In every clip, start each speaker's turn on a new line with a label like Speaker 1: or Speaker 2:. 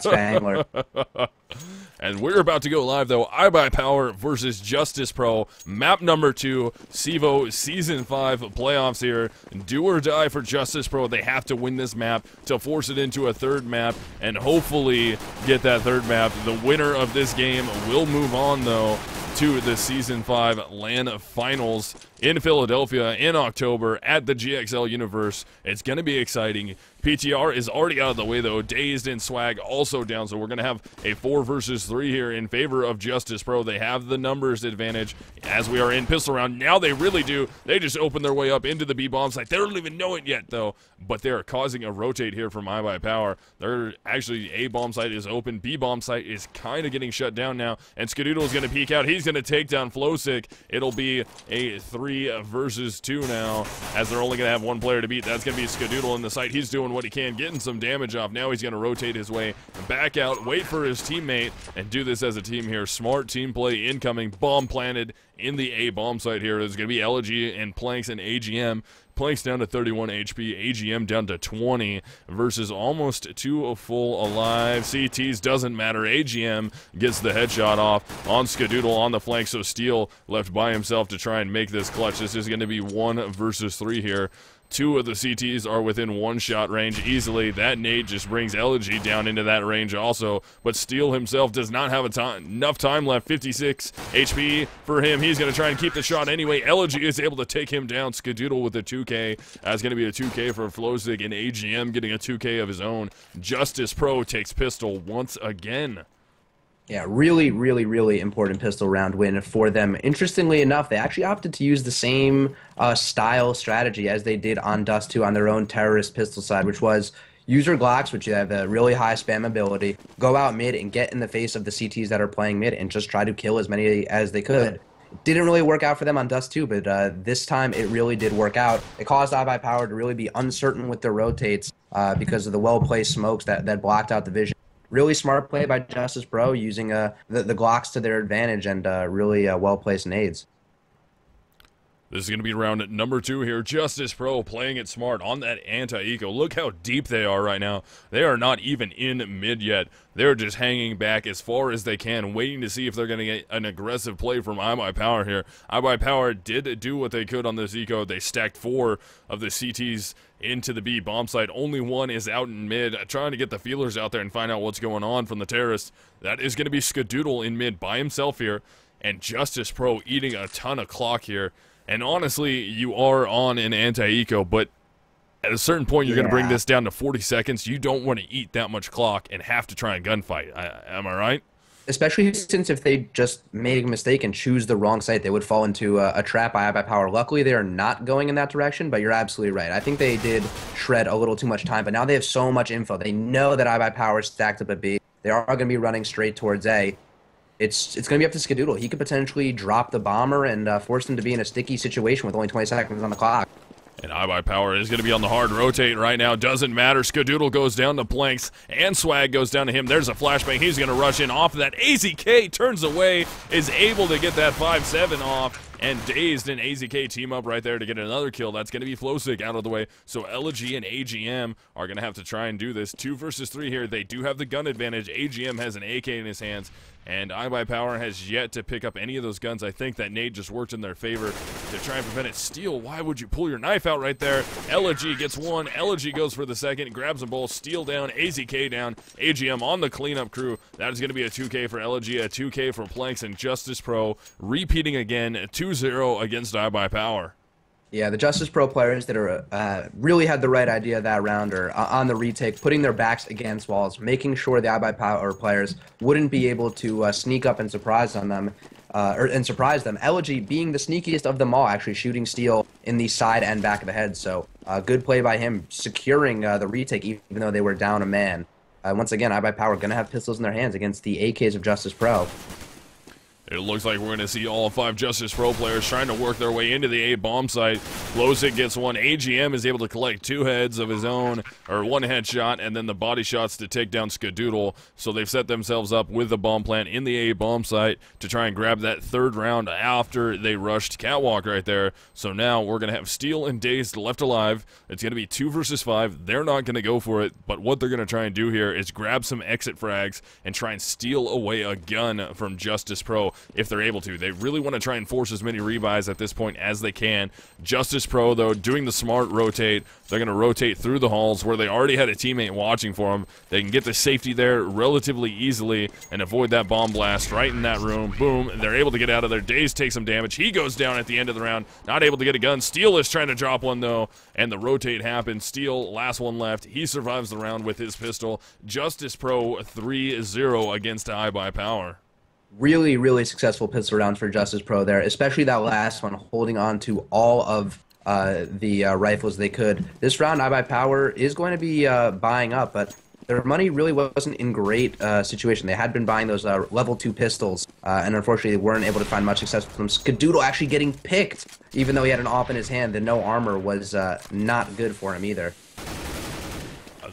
Speaker 1: Rabbit Spangler.
Speaker 2: And we're about to go live, though. iBUYPOWER versus Justus Pro. Map number 2, CEVO Season 5 playoffs here. Do or die for Justus Pro. They have to win this map to force it into a third map and hopefully get that third map. The winner of this game will move on, though, to the Season 5 LAN Finals in Philadelphia in October at the GXL Universe. It's going to be exciting. PTR is already out of the way, though. Dazed and Swag also down, so we're going to have a 4 versus 3 here in favor of Justus Pro. They have the numbers advantage as we are in pistol round. Now they really do. They just open their way up into the B bomb site. They don't even know it yet, though, but they're causing a rotate here from iBUYPOWER. They're actually, A bomb site is open. B bomb site is kind of getting shut down now, and Skadoodle is going to peek out. He's going to take down Flowsick. It'll be a 3 versus 2 now, as they're only going to have one player to beat. That's going to be Skadoodle in the site. He's doing what he can, getting some damage off. Now he's going to rotate his way back out, wait for his teammate, and do this as a team here. Smart team play incoming. Bomb planted in the A bomb site here. There's going to be Elegy and Planks and AGM. Planks down to 31 HP, AGM down to 20 versus almost 2 full alive. CTs doesn't matter. AGM gets the headshot off on Skadoodle on the flank, so Steel left by himself to try and make this clutch. This is going to be 1 versus 3 here. 2 of the CTs are within 1 shot range easily. That nade just brings Elegy down into that range also, but Steel himself does not have enough time left. 56 HP for him. He's going to try and keep the shot anyway. Elegy is able to take him down. Skadoodle with a 2K. That's going to be a 2K for Flowsick, and AGM getting a 2K of his own. Justus Pro takes pistol once again.
Speaker 1: Yeah, really, really, really important pistol round win for them. Interestingly enough, they actually opted to use the same style strategy as they did on Dust 2 on their own terrorist pistol side, which was use your Glocks, which you have a really high spam ability, go out mid and get in the face of the CTs that are playing mid and just try to kill as many as they could. It didn't really work out for them on Dust 2, but this time it really did work out. It caused iBUYPOWER to really be uncertain with their rotates because of the well-placed smokes that blocked out the vision. Really smart play by Justus Pro, using the Glocks to their advantage and really well-placed nades.
Speaker 2: This is going to be round number 2 here. Justus Pro playing it smart on that anti-eco. Look how deep they are right now. They are not even in mid yet. They're just hanging back as far as they can, waiting to see if they're going to get an aggressive play from iBUYPOWER here. iBUYPOWER did do what they could on this eco. They stacked 4 of the CTs into the B bomb site. Only 1 is out in mid, trying to get the feelers out there and find out what's going on from the terrorists. That is going to be Skadoodle in mid by himself here, and Justus Pro eating a ton of clock here. And honestly, you are on an anti-eco, but at a certain point, you're going to bring this down to 40 seconds. You don't want to eat that much clock and have to try and gunfight. Am I right?
Speaker 1: Especially since if they just made a mistake and choose the wrong site, they would fall into a trap by iBUYPOWER. Luckily, they are not going in that direction, but you're absolutely right. I think they did shred a little too much time, but now they have so much info. They know that iBUYPOWER stacked up at B. They are going to be running straight towards A. It's going to be up to Skadoodle. He could potentially drop the bomber and force them to be in a sticky situation with only 20 seconds on the clock.
Speaker 2: And iBUYPOWER is going to be on the hard rotate right now. Doesn't matter. Skadoodle goes down to Planks, and Swag goes down to him. There's a flashbang. He's going to rush in off of that. AZK turns away, is able to get that 5-7 off. And Dazed and AZK team up right there to get another kill. That's going to be Flowsick out of the way. So Elegy and AGM are going to have to try and do this. 2 versus 3 here. They do have the gun advantage. AGM has an AK in his hands, and iBUYPOWER has yet to pick up any of those guns. I think that nade just worked in their favor to try and prevent it. Steel, why would you pull your knife out right there? Elegy gets 1. Elegy goes for the 2nd, grabs them both. Steel down, AZK down, AGM on the cleanup crew. That is going to be a 2K for Elegy, a 2K for Planks, and Justus Pro repeating again, 2-0 against iBUYPOWER.
Speaker 1: Yeah, the Justus Pro players that are really had the right idea that round are on the retake, putting their backs against walls, making sure the iBUYPOWER players wouldn't be able to sneak up and surprise on them, surprise them. Elegy being the sneakiest of them all, actually shooting Steel in the side and back of the head. So good play by him, securing the retake even though they were down a man. Once again, iBUYPOWER going to have pistols in their hands against the AKs of Justus Pro.
Speaker 2: It looks like we're going to see all 5 Justus Pro players trying to work their way into the A bomb site. Flowsick gets one. AGM is able to collect 2 heads of his own, or 1 headshot, and then the body shots to take down Skadoodle. So they've set themselves up with the bomb plant in the A bomb site to try and grab that 3rd round after they rushed Catwalk right there. So now we're going to have Steel and Dazed left alive. It's going to be 2 versus 5. They're not going to go for it, but what they're going to try and do here is grab some exit frags and try and steal away a gun from Justus Pro. If they're able to. They really want to try and force as many rebuys at this point as they can. Justus Pro, though, doing the smart rotate. They're going to rotate through the halls where they already had a teammate watching for them. They can get the safety there relatively easily and avoid that bomb blast right in that room. Boom. They're able to get out of there. Daze takes some damage. He goes down at the end of the round. Not able to get a gun. Steel is trying to drop one, though, and the rotate happens. Steel, last one left. He survives the round with his pistol. Justus Pro 3-0 against iBUYPOWER.
Speaker 1: Really, really successful pistol rounds for Justus Pro there, especially that last one, holding on to all of the rifles they could. This round, iBUYPOWER is going to be buying up, but their money really wasn't in great situation. They had been buying those level 2 pistols, and unfortunately they weren't able to find much success with them. Skadoodle actually getting picked, even though he had an AWP in his hand. The no armor was not good for him either.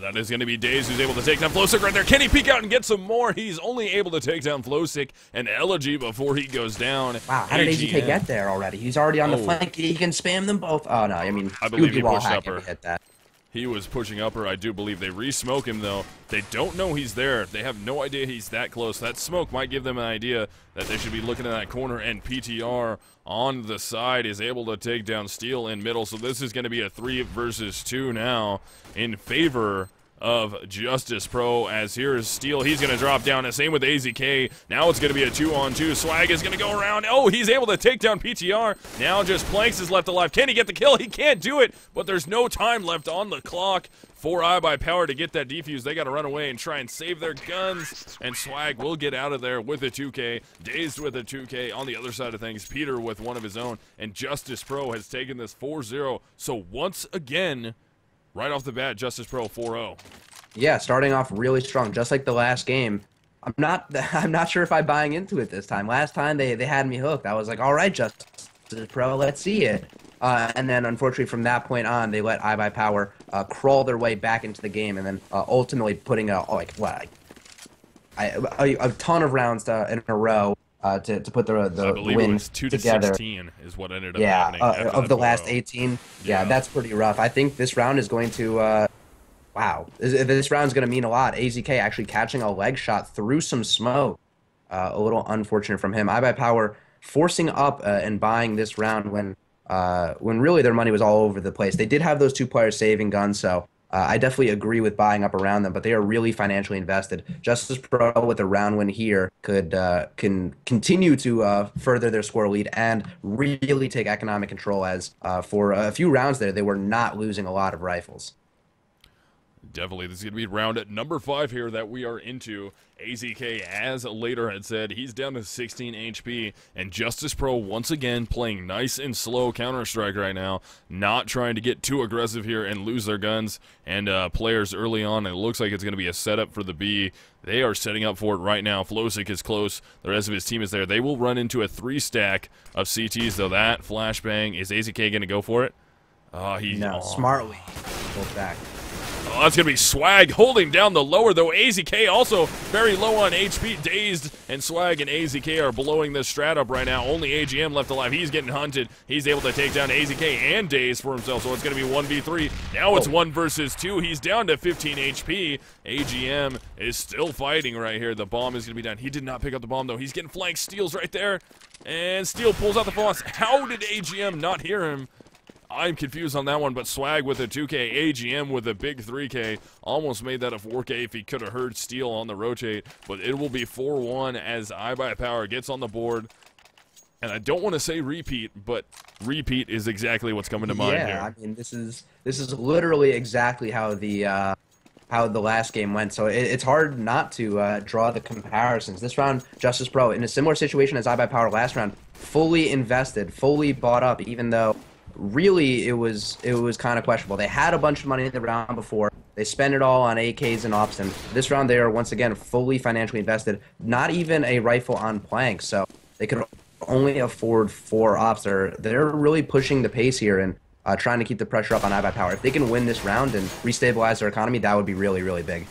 Speaker 2: That is going to be Daze who's able to take down Flowsick right there. Can he peek out and get some more? He's only able to take down Flowsick and Elegy before he goes down.
Speaker 1: Wow, how did AZK get there already? He's already on the flank. He can spam them both. Oh, no, I mean,
Speaker 2: I believe he pushed upper.
Speaker 1: Hit that.
Speaker 2: He was pushing upper, I do believe. They re-smoke him, though. They don't know he's there. They have no idea he's that close. That smoke might give them an idea that they should be looking at that corner, and PTR on the side is able to take down Steel in middle. So this is going to be a 3 versus 2 now in favor of Justus Pro, as here is Steel. He's going to drop down, and same with AZK. Now it's going to be a 2-on-2. Swag is going to go around. Oh, he's able to take down PTR. Now just Planks is left alive. Can he get the kill? He can't do it, but there's no time left on the clock for iBUYPOWER to get that defuse. They got to run away and try and save their guns, and Swag will get out of there with a 2K. Dazed with a 2K. On the other side of things, Peter with one of his own, and Justus Pro has taken this 4-0. So once again, right off the bat, Justus Pro 4-0.
Speaker 1: Yeah, starting off really strong, just like the last game. I'm not sure if I'm buying into it this time. Last time they had me hooked. I was like, all right, Justus Pro, let's see it. And then unfortunately from that point on, they let iBUYPOWER crawl their way back into the game, and then ultimately putting a ton of rounds in a row to put the win
Speaker 2: it was 2 to
Speaker 1: together.
Speaker 2: 16 is what ended up happening.
Speaker 1: Of the last 18. Yeah, that's pretty rough. I think this round is going to wow. This round is going to mean a lot. AZK actually catching a leg shot through some smoke. A little unfortunate from him. iBUYPOWER forcing up and buying this round when really their money was all over the place. They did have those 2 players saving guns, so I definitely agree with buying up around them, but they are really financially invested. Justus Pro with a round win here can continue to further their score lead and really take economic control, as for a few rounds there, they were not losing a lot of rifles.
Speaker 2: Definitely. This is going to be round at number 5 here that we are into. AZK, as later had said, he's down to 16 HP, and Justus Pro once again playing nice and slow Counter-Strike right now, not trying to get too aggressive here and lose their guns and players early on. It looks like it's going to be a setup for the B. They are setting up for it right now. Flowsick is close. The rest of his team is there. They will run into a 3-stack of CTs, though. That flashbang, is AZK going to go for it?
Speaker 1: No, smartly pulled back.
Speaker 2: Oh, that's going to be Swag holding down the lower, though. AZK also very low on HP. Dazed and Swag and AZK are blowing this strat up right now. Only AGM left alive. He's getting hunted. He's able to take down AZK and Dazed for himself, so it's going to be 1v3. Now it's 1 versus 2. He's down to 15 HP. AGM is still fighting right here. The bomb is going to be down. He did not pick up the bomb, though. He's getting flanked. Steel's right there, and Steel pulls out the boss. How did AGM not hear him? I'm confused on that one, but Swag with a 2K, AGM with a big 3K, almost made that a 4K if he could have heard Steel on the rotate, but it will be 4-1 as iBUYPOWER gets on the board. And I don't want to say repeat, but repeat is exactly what's coming to mind here.
Speaker 1: Yeah, I mean, this is literally exactly how the last game went, so it's hard not to draw the comparisons. This round, Justus Pro, in a similar situation as iBUYPOWER last round, fully invested, fully bought up, even though really it was kind of questionable. They had a bunch of money in the round before. They spent it all on AKs and ops, and this round they are once again fully financially invested. Not even a rifle on plank. So They could only afford 4 ops. They're really pushing the pace here and trying to keep the pressure up on iBUYPOWER. If they can win this round and restabilize their economy, that would be really, really big.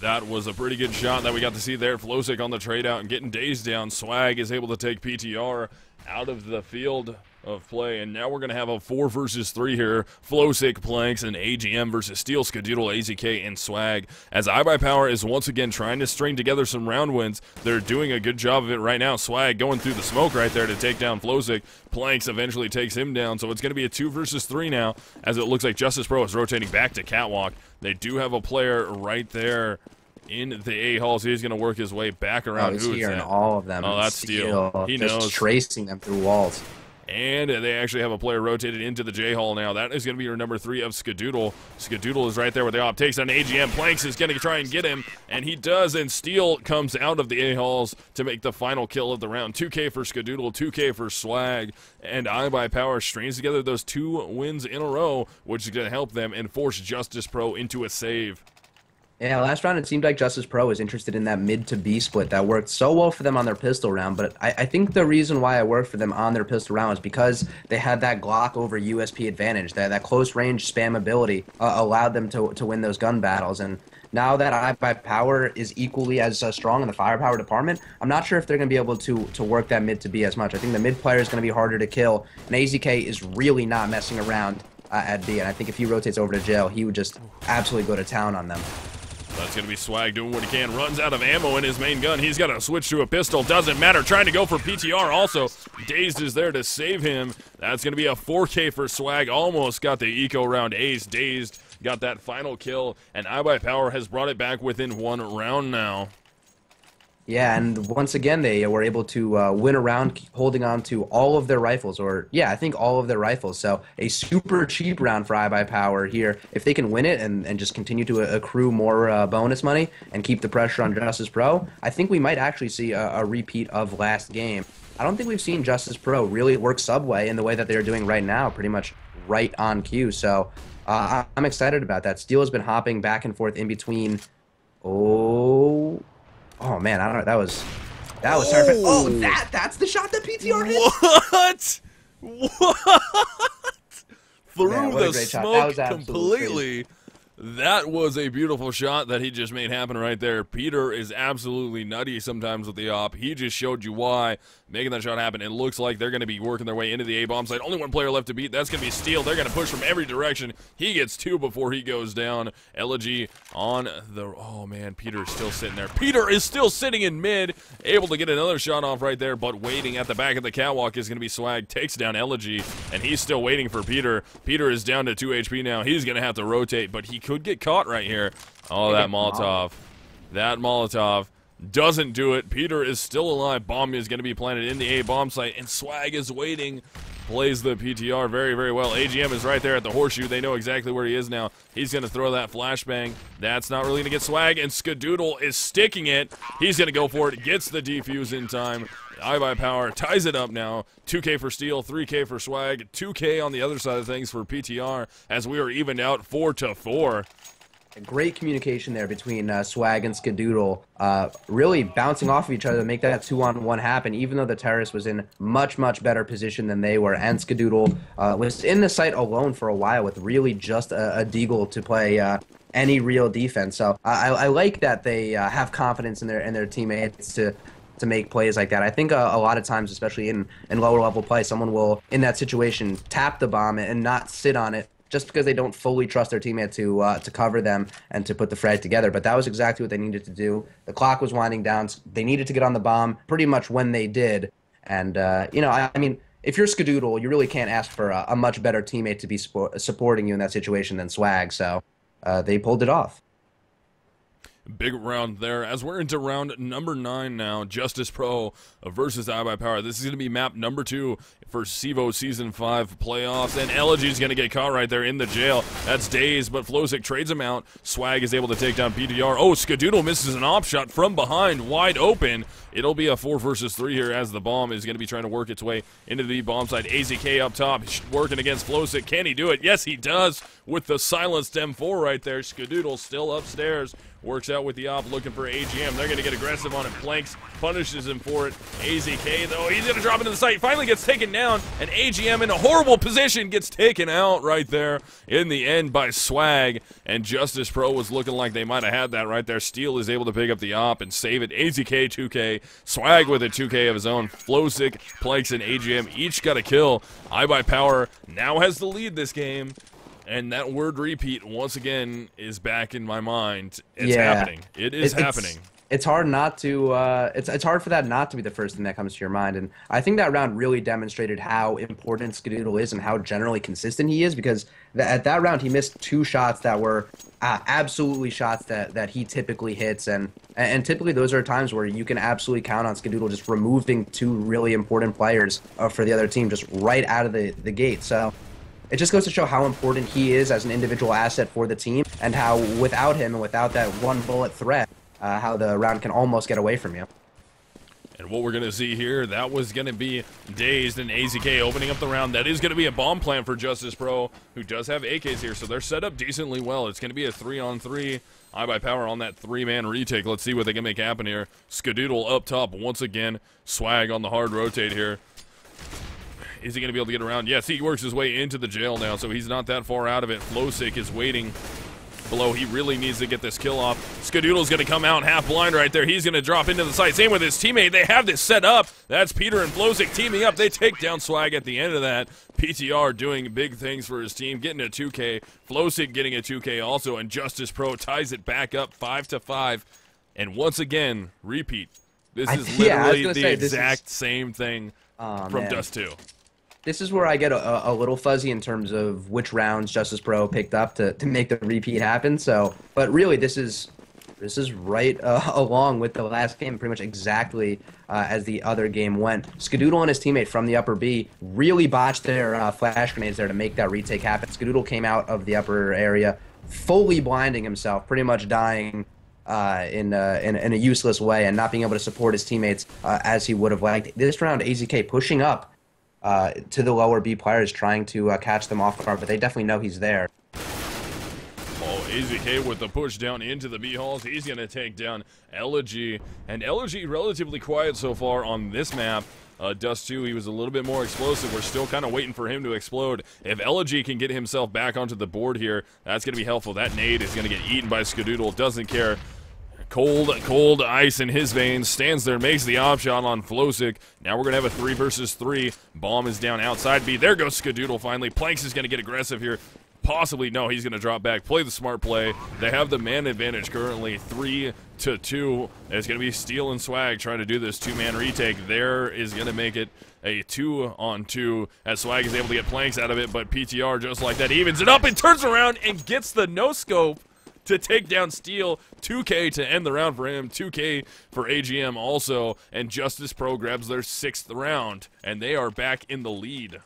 Speaker 2: That was a pretty good shot that we got to see there. Flosick on the trade out and getting Daze down. Swag is able to take PTR out of the field of play, and now we're going to have a 4 versus 3 here. Flosick, Planks, and AGM versus Steel, Skadoodle, AZK, and Swag. As iBUYPOWER is once again trying to string together some round wins. They're doing a good job of it right now. Swag going through the smoke right there to take down Flosick. Planks eventually takes him down, so it's going to be a 2 versus 3 now, as it looks like Justus Pro is rotating back to Catwalk. They do have a player right there in the A-hall, so he's going to work his way back around.
Speaker 1: He's hearing all of them.
Speaker 2: Oh, that's Steel. He
Speaker 1: just
Speaker 2: knows.
Speaker 1: Tracing them through walls.
Speaker 2: And they actually have a player rotated into the J-hall now. That is going to be your number 3 of Skadoodle. Skadoodle is right there with the op. Takes on AGM. Planks is going to try and get him, and he does, and Steel comes out of the A-halls to make the final kill of the round. 2K for Skadoodle, 2K for Swag, and iBUYPOWER strings together those 2 wins in a row, which is going to help them and force Justus Pro into a save.
Speaker 1: Yeah, last round it seemed like Justus Pro was interested in that mid to B split that worked so well for them on their pistol round, but I think the reason why it worked for them on their pistol round is because they had that Glock over USP advantage. That close range spam ability allowed them to win those gun battles, and now that iBUYPOWER is equally as strong in the firepower department, I'm not sure if they're going to be able to work that mid to B as much. I think the mid player is going to be harder to kill, and AZK is really not messing around at B, and I think if he rotates over to jail, he would just absolutely go to town on them.
Speaker 2: That's going to be Swag doing what he can. Runs out of ammo in his main gun. He's got to switch to a pistol. Doesn't matter. Trying to go for PTR also. Dazed is there to save him. That's going to be a 4K for Swag. Almost got the eco round ace. Dazed got that final kill. And iBUYPOWER has brought it back within 1 round now.
Speaker 1: Yeah, and once again, they were able to win a round holding on to all of their rifles, or, yeah, I think all of their rifles. So a super cheap round for iBUYPOWER here. If they can win it and just continue to accrue more bonus money and keep the pressure on Justus Pro, I think we might actually see a repeat of last game. I don't think we've seen Justus Pro really work Subway in the way that they're doing right now, pretty much right on cue. So I'm excited about that. Steel has been hopping back and forth in between. Oh man, I don't know. That was terrific. Oh, that's the shot that PTR hit.
Speaker 2: What? Through
Speaker 1: yeah,
Speaker 2: the smoke completely. That was a beautiful shot that he just made happen right there. Peter is absolutely nutty sometimes with the op. He just showed you why, making that shot happen. It looks like they're going to be working their way into the A-bomb site. Only 1 player left to beat. That's going to be Steel. They're going to push from every direction. He gets 2 before he goes down. Elegy on the... Oh, man, Peter is still sitting there. Peter is still sitting in mid, able to get another shot off right there, but waiting at the back of the catwalk is going to be Swag. Takes down Elegy, and he's still waiting for Peter. Peter is down to 2 HP now. He's going to have to rotate, but he could get caught right here. Oh, that Molotov. That Molotov doesn't do it. Peter is still alive. Bomb is going to be planted in the A-bomb site, and Swag is waiting. Plays the PTR very, very well. AGM is right there at the horseshoe. They know exactly where he is now. He's going to throw that flashbang. That's not really going to get Swag, and Skadoodle is sticking it. He's going to go for it. Gets the defuse in time. iBUYPOWER ties it up now. 2K for Steel, 3K for Swag, 2K on the other side of things for PTR as we are evened out 4-4.
Speaker 1: Great communication there between Swag and Skadoodle, really bouncing off of each other to make that 2-on-1 happen, even though the terrorist was in much, much better position than they were, and Skadoodle was in the site alone for a while with really just a deagle to play any real defense. So I like that they have confidence in their teammates to make plays like that. I think a lot of times, especially in lower level play, someone will, in that situation, tap the bomb and not sit on it, just because they don't fully trust their teammate to cover them and to put the frag together. But that was exactly what they needed to do. The clock was winding down. They needed to get on the bomb pretty much when they did. And, you know, I mean, if you're Skadoodle, you really can't ask for a much better teammate to be supporting you in that situation than Swag. So they pulled it off.
Speaker 2: Big round there. As we're into round number 9 now, Justus Pro versus iBUYPOWER. This is going to be map number 2 for CEVO Season 5 playoffs, and Elegy's going to get caught right there in the jail. That's Daze, but Flosick trades him out. Swag is able to take down PTR. Oh, Skadoodle misses an op shot from behind, wide open. It'll be a 4 versus 3 here as the bomb is going to be trying to work its way into the bomb side. AZK up top, working against Flosick. Can he do it? Yes, he does with the silenced M4 right there. Skadoodle still upstairs, works out with the op, looking for AGM. They're going to get aggressive on it. Planks punishes him for it. AZK, though, he's going to drop into the site. Finally gets taken down, and AGM in a horrible position gets taken out right there in the end by Swag, and Justus Pro was looking like they might have had that right there. Steel is able to pick up the op and save it. AZK 2K, Swag with a 2K of his own. Flowsick, Planks, and AGM each got a kill. iBUYPOWER now has the lead this game. And that word repeat, once again, is back in my mind. It's happening. It is happening.
Speaker 1: It's hard not to, it's hard for that not to be the first thing that comes to your mind. And I think that round really demonstrated how important Skadoodle is and how generally consistent he is, because at that round he missed 2 shots that were absolutely shots that he typically hits. And typically those are times where you can absolutely count on Skadoodle just removing 2 really important players for the other team just right out of the gate. So it just goes to show how important he is as an individual asset for the team, and how without him and without that one bullet threat, how the round can almost get away from you.
Speaker 2: And what we're going to see here, that was going to be Dazed and AZK opening up the round. That is going to be a bomb plant for Justus Pro, who does have AKs here, so they're set up decently well. It's going to be a 3-on-3. iBUYPOWER on that 3-man retake. Let's see what they can make happen here. Skadoodle up top once again. Swag on the hard rotate here. Is he going to be able to get around? Yes, he works his way into the jail now, so he's not that far out of it. Flowsick is waiting below. He really needs to get this kill off. Skadoodle's going to come out half blind right there. He's going to drop into the site. Same with his teammate. They have this set up. That's Peter and Flowsick teaming up. They take down Swag at the end of that. PTR doing big things for his team, getting a 2K. Flowsick getting a 2K also, and Justus Pro ties it back up 5-5. And once again, repeat. This is literally the exact same thing from Dust 2.
Speaker 1: This is where I get a little fuzzy in terms of which rounds Justus Pro picked up to make the repeat happen. So, but really, this is right along with the last game, pretty much exactly as the other game went. Skadoodle and his teammate from the upper B really botched their flash grenades there to make that retake happen. Skadoodle came out of the upper area, fully blinding himself, pretty much dying in a useless way and not being able to support his teammates as he would have liked. This round, AZK pushing up to the lower B players, trying to catch them off guard, but they definitely know he's there.
Speaker 2: Oh, AZK with the push down into the B halls. He's going to take down Elegy, and Elegy relatively quiet so far on this map. Dust 2, he was a little bit more explosive. We're still kind of waiting for him to explode. If Elegy can get himself back onto the board here, that's going to be helpful. That nade is going to get eaten by Skadoodle. Doesn't care. Cold ice in his veins. Stands there, makes the op shot on Flowsick. Now we're going to have a 3 versus 3. Bomb is down outside B. There goes Skadoodle finally. Planks is going to get aggressive here. Possibly, no, he's going to drop back. Play the smart play. They have the man advantage currently, 3-2. It's going to be Steel and Swag trying to do this 2-man retake. There is going to make it a 2-on-2 as Swag is able to get Planks out of it, but PTR just like that evens it up and turns around and gets the no-scope to take down Steel. 2K to end the round for him. 2K for AGM also. And Justus Pro grabs their 6th round. And they are back in the lead.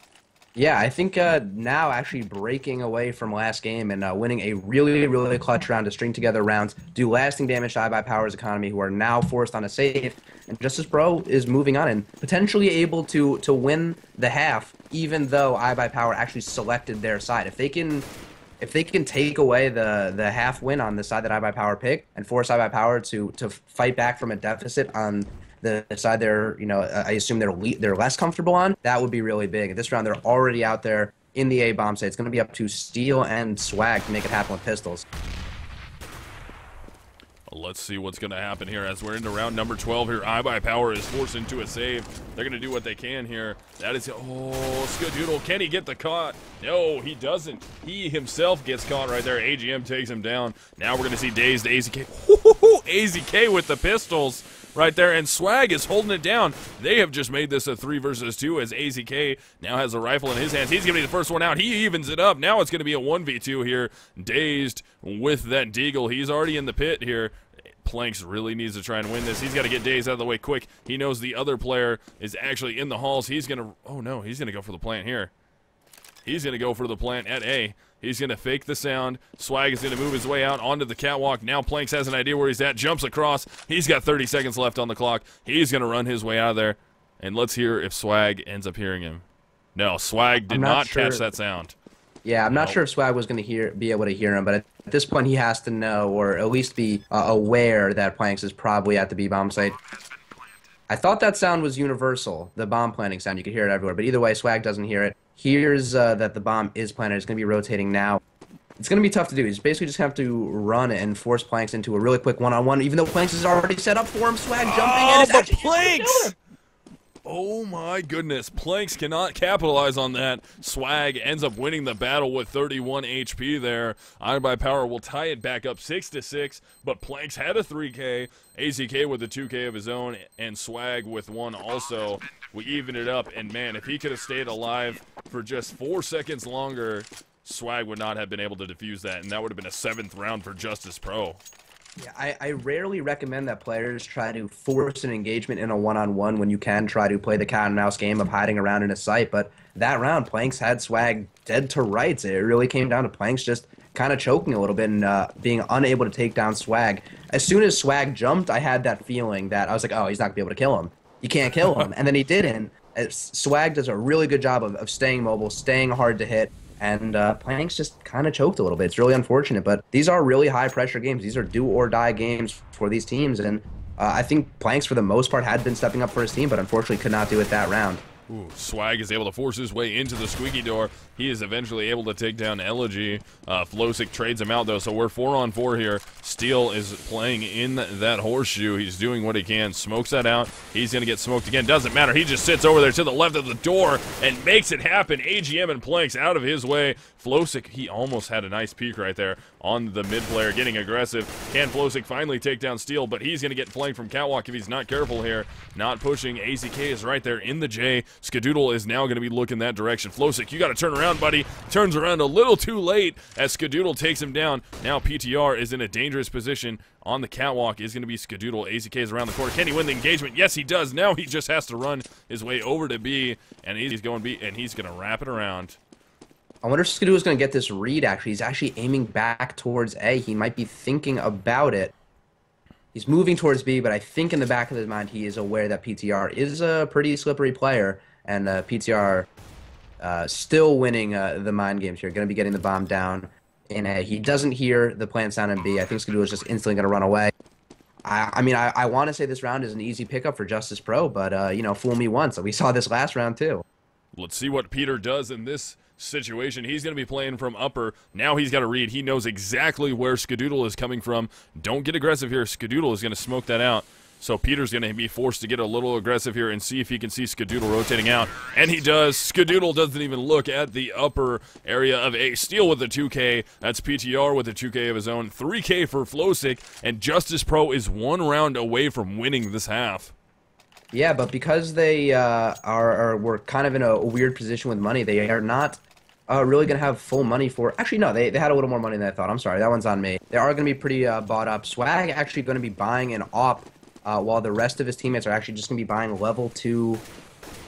Speaker 1: Yeah, I think now actually breaking away from last game and winning a really, really clutch round to string together rounds, do lasting damage to iBUYPOWER's economy, who are now forced on a save. And Justus Pro is moving on and potentially able to win the half, even though iBUYPOWER actually selected their side. If they can take away the half win on the side that iBUYPOWER picked and force iBUYPOWER to fight back from a deficit on the side they're, I assume they're less comfortable on, that would be really big. This round, they're already out there in the A bomb site. It's going to be up to Steel and Swag to make it happen with pistols.
Speaker 2: Let's see what's going to happen here as we're into round number 12 here. iBUYPOWER is forced into a save. They're going to do what they can here. That is, Skadoodle. Can he get the caught? No, he doesn't. He himself gets caught right there. AGM takes him down. Now we're going to see Dazed AZK. AZK with the pistols right there, and Swag is holding it down. They have just made this a 3 versus 2 as AZK now has a rifle in his hands. He's going to be the first one out. He evens it up. Now it's going to be a 1v2 here. Dazed with that deagle. He's already in the pit here. Planks really needs to try and win this. He's got to get Dazed out of the way quick. He knows the other player is actually in the halls. He's going to, oh no, he's going to go for the plant here. He's going to go for the plant at A. He's going to fake the sound. Swag is going to move his way out onto the catwalk. Now Planks has an idea where he's at. Jumps across. He's got 30 seconds left on the clock. He's going to run his way out of there. And let's hear if Swag ends up hearing him. No, Swag did not catch that sound.
Speaker 1: Yeah, I'm not sure if Swag was going to be able to hear him, but at this point, he has to know, or at least be aware that Planks is probably at the B-bomb site. I thought that sound was universal, the bomb planting sound. You could hear it everywhere, but either way, Swag doesn't hear it. Here's that the bomb is planted. It's going to be rotating now. It's going to be tough to do. He's basically just going to have to run and force Planks into a really quick one-on-one, even though Planks is already set up for him. Swag jumping in.
Speaker 2: Oh, but Planks! Oh my goodness, Planks cannot capitalize on that. Swag ends up winning the battle with 31 HP there. iBUYPOWER will tie it back up 6-6, but Planks had a 3K, AZK with a 2K of his own, and Swag with one also. We even it up, and man, if he could have stayed alive for just 4 seconds longer, Swag would not have been able to defuse that, and that would have been a 7th round for Justus Pro.
Speaker 1: Yeah, I rarely recommend that players try to force an engagement in a one-on-one when you can try to play the cat-and-mouse game of hiding around in a site, but that round, Planks had Swag dead to rights. It really came down to Planks just kind of choking a little bit and being unable to take down Swag. As soon as Swag jumped, I had that feeling that I was like, oh, he's not going to be able to kill him. You can't kill him. And then he didn't. Swag does a really good job of staying mobile, staying hard to hit, and Planks just kind of choked a little bit. It's really unfortunate, but these are really high-pressure games. These are do-or-die games for these teams, and I think Planks, for the most part, had been stepping up for his team, but unfortunately could not do it that round.
Speaker 2: Ooh, Swag is able to force his way into the squeaky door. He is eventually able to take down Elegy. Flosick trades him out, though, so we're 4-on-4 here. Steel is playing in that horseshoe. He's doing what he can. Smokes that out. He's going to get smoked again. Doesn't matter. He just sits over there to the left of the door and makes it happen. AGM and Planks out of his way. Flosick, he almost had a nice peek right there on the mid player, getting aggressive. Can Flosick finally take down Steel, but he's going to get flanked from Catwalk if he's not careful here. Not pushing. AZK is right there in the J. Skadoodle is now going to be looking that direction. Flosick, you got to turn around, buddy. Turns around a little too late as Skadoodle takes him down. Now PTR is in a dangerous position. On the catwalk is going to be Skadoodle. AZK is around the corner. Can he win the engagement? Yes, he does. Now he just has to run his way over to B, and he's going B, and he's going to wrap it around.
Speaker 1: I wonder if Skadoodle is going to get this read, actually. He's actually aiming back towards A. He might be thinking about it. He's moving towards B, but I think in the back of his mind he is aware that PTR is a pretty slippery player, and PTR still winning the mind games here. Going to be getting the bomb down in A. He doesn't hear the plant sound in B. I think Skadoodle is just instantly going to run away. I mean, I want to say this round is an easy pickup for Justus Pro, but, you know, fool me once. We saw this last round, too.
Speaker 2: Let's see what Peter does in this situation. He's going to be playing from upper. Now he's got to read. He knows exactly where Skadoodle is coming from. Don't get aggressive here. Skadoodle is going to smoke that out. So Peter's going to be forced to get a little aggressive here and see if he can see Skadoodle rotating out. And he does. Skadoodle doesn't even look at the upper area of A. Steel with the 2K. That's PTR with the 2K of his own. 3K for Flosick. And Justus Pro is 1 round away from winning this half.
Speaker 1: Yeah, but because they were kind of in a weird position with money, they are not really going to have full money for... Actually, no, they had a little more money than I thought. I'm sorry, that one's on me. They are going to be pretty bought up. Swag actually going to be buying an AWP, while the rest of his teammates are actually just going to be buying level 2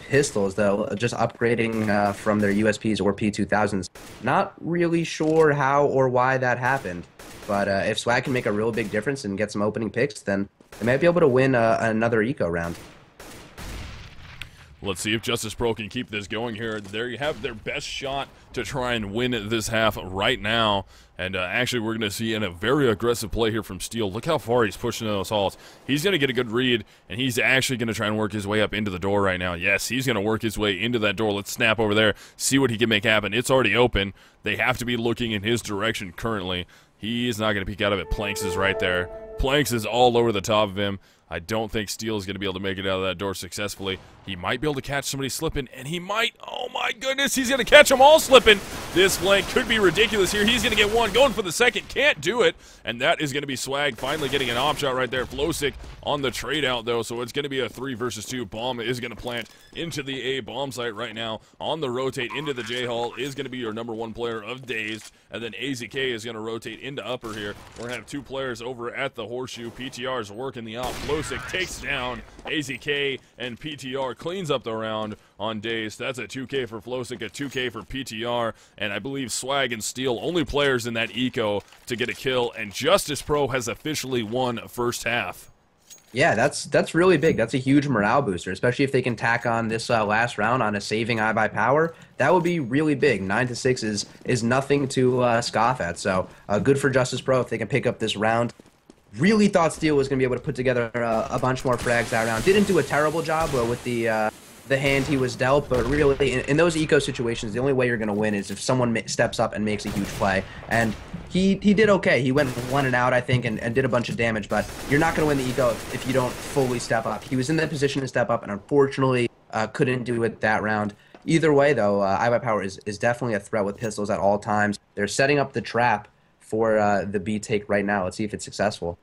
Speaker 1: pistols, though, just upgrading from their USPs or P2000s. Not really sure how or why that happened, but if Swag can make a real big difference and get some opening picks, then they might be able to win another eco round.
Speaker 2: Let's see if Justus Pro can keep this going here. There you have their best shot to try and win this half right now. And actually, we're going to see a very aggressive play here from Steel. Look how far he's pushing those halls. He's going to get a good read, and he's actually going to try and work his way up into the door right now. Yes, he's going to work his way into that door. Let's snap over there, see what he can make happen. It's already open. They have to be looking in his direction currently. He's not going to peek out of it. Planks is right there. Planks is all over the top of him. I don't think Steel is going to be able to make it out of that door successfully. He might be able to catch somebody slipping, and he might. Oh my goodness, he's going to catch them all slipping. This flank could be ridiculous here. He's going to get one, going for the second, can't do it, and that is going to be Swag finally getting an op shot right there. Flosick on the trade out, though, so it's going to be a 3 versus 2. Bomb is going to plant into the A bomb site right now. On the rotate into the J Hall is going to be your #1 player of Dazed, and then AZK is going to rotate into upper here. We're going to have 2 players over at the horseshoe. PTR is working the op. Flosick takes down AZK, and PTR cleans up the round on Dazed. That's a 2K for Flosick, a 2K for PTR, and I believe Swag and Steel only players in that eco to get a kill, and Justus Pro has officially won first half.
Speaker 1: Yeah, that's really big. That's a huge morale booster, especially if they can tack on this last round on a saving iBUYPOWER. That would be really big. 9-6 is nothing to scoff at. So good for Justus Pro if they can pick up this round. Really thought Steel was going to be able to put together a bunch more frags that round. Didn't do a terrible job with the hand he was dealt, but really in those eco situations, the only way you're going to win is if someone steps up and makes a huge play. And he did okay. He went 1 and out, I think, and did a bunch of damage, but you're not going to win the eco if you don't fully step up. He was in that position to step up and unfortunately couldn't do it that round. Either way, though, iBUYPOWER is definitely a threat with pistols at all times. They're setting up the trap for the B take right now. Let's see if it's successful.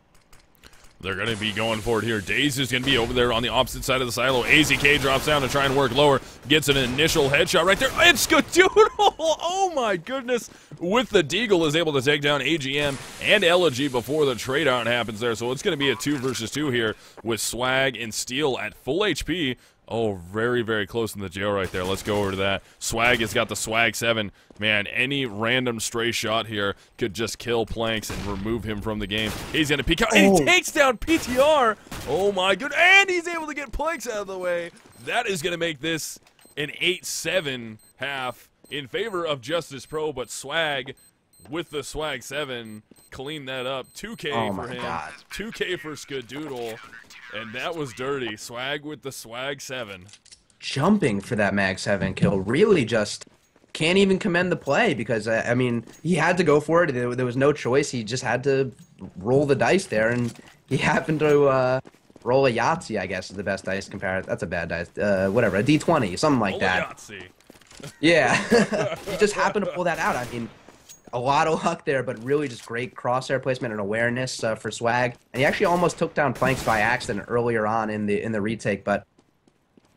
Speaker 2: They're going to be going for it here. Daze is going to be over there on the opposite side of the silo. AZK drops down to try and work lower. Gets an initial headshot right there. It's Skadoodle! Oh my goodness. With the Deagle is able to take down AGM and Elegy before the trade out happens there. So it's going to be a 2 versus 2 here with Swag and Steel at full HP. Oh, very, very close in the jail right there. Let's go over to that. Swag has got the Swag 7. Man, any random stray shot here could just kill Planks and remove him from the game. He's going to peek out, and he takes down PTR. Oh, my goodness. And he's able to get Planks out of the way. That is going to make this an 8-7 half in favor of Justus Pro, but Swag with the Swag 7 clean that up. 2K for him.
Speaker 1: God.
Speaker 2: 2K for Skadoodle. And that was dirty. Swag with the Swag 7.
Speaker 1: Jumping for that Mag 7 kill. Really just can't even commend the play because, I mean, he had to go for it. There was no choice. He just had to roll the dice there, and he happened to roll a Yahtzee, I guess, is the best dice comparison. That's a bad dice. Whatever, a D20, something like that.
Speaker 2: Yahtzee.
Speaker 1: Yeah. He just happened to pull that out. I mean, a lot of luck there, but really just great crosshair placement and awareness for Swag. And he actually almost took down Planks by accident earlier on in the retake, but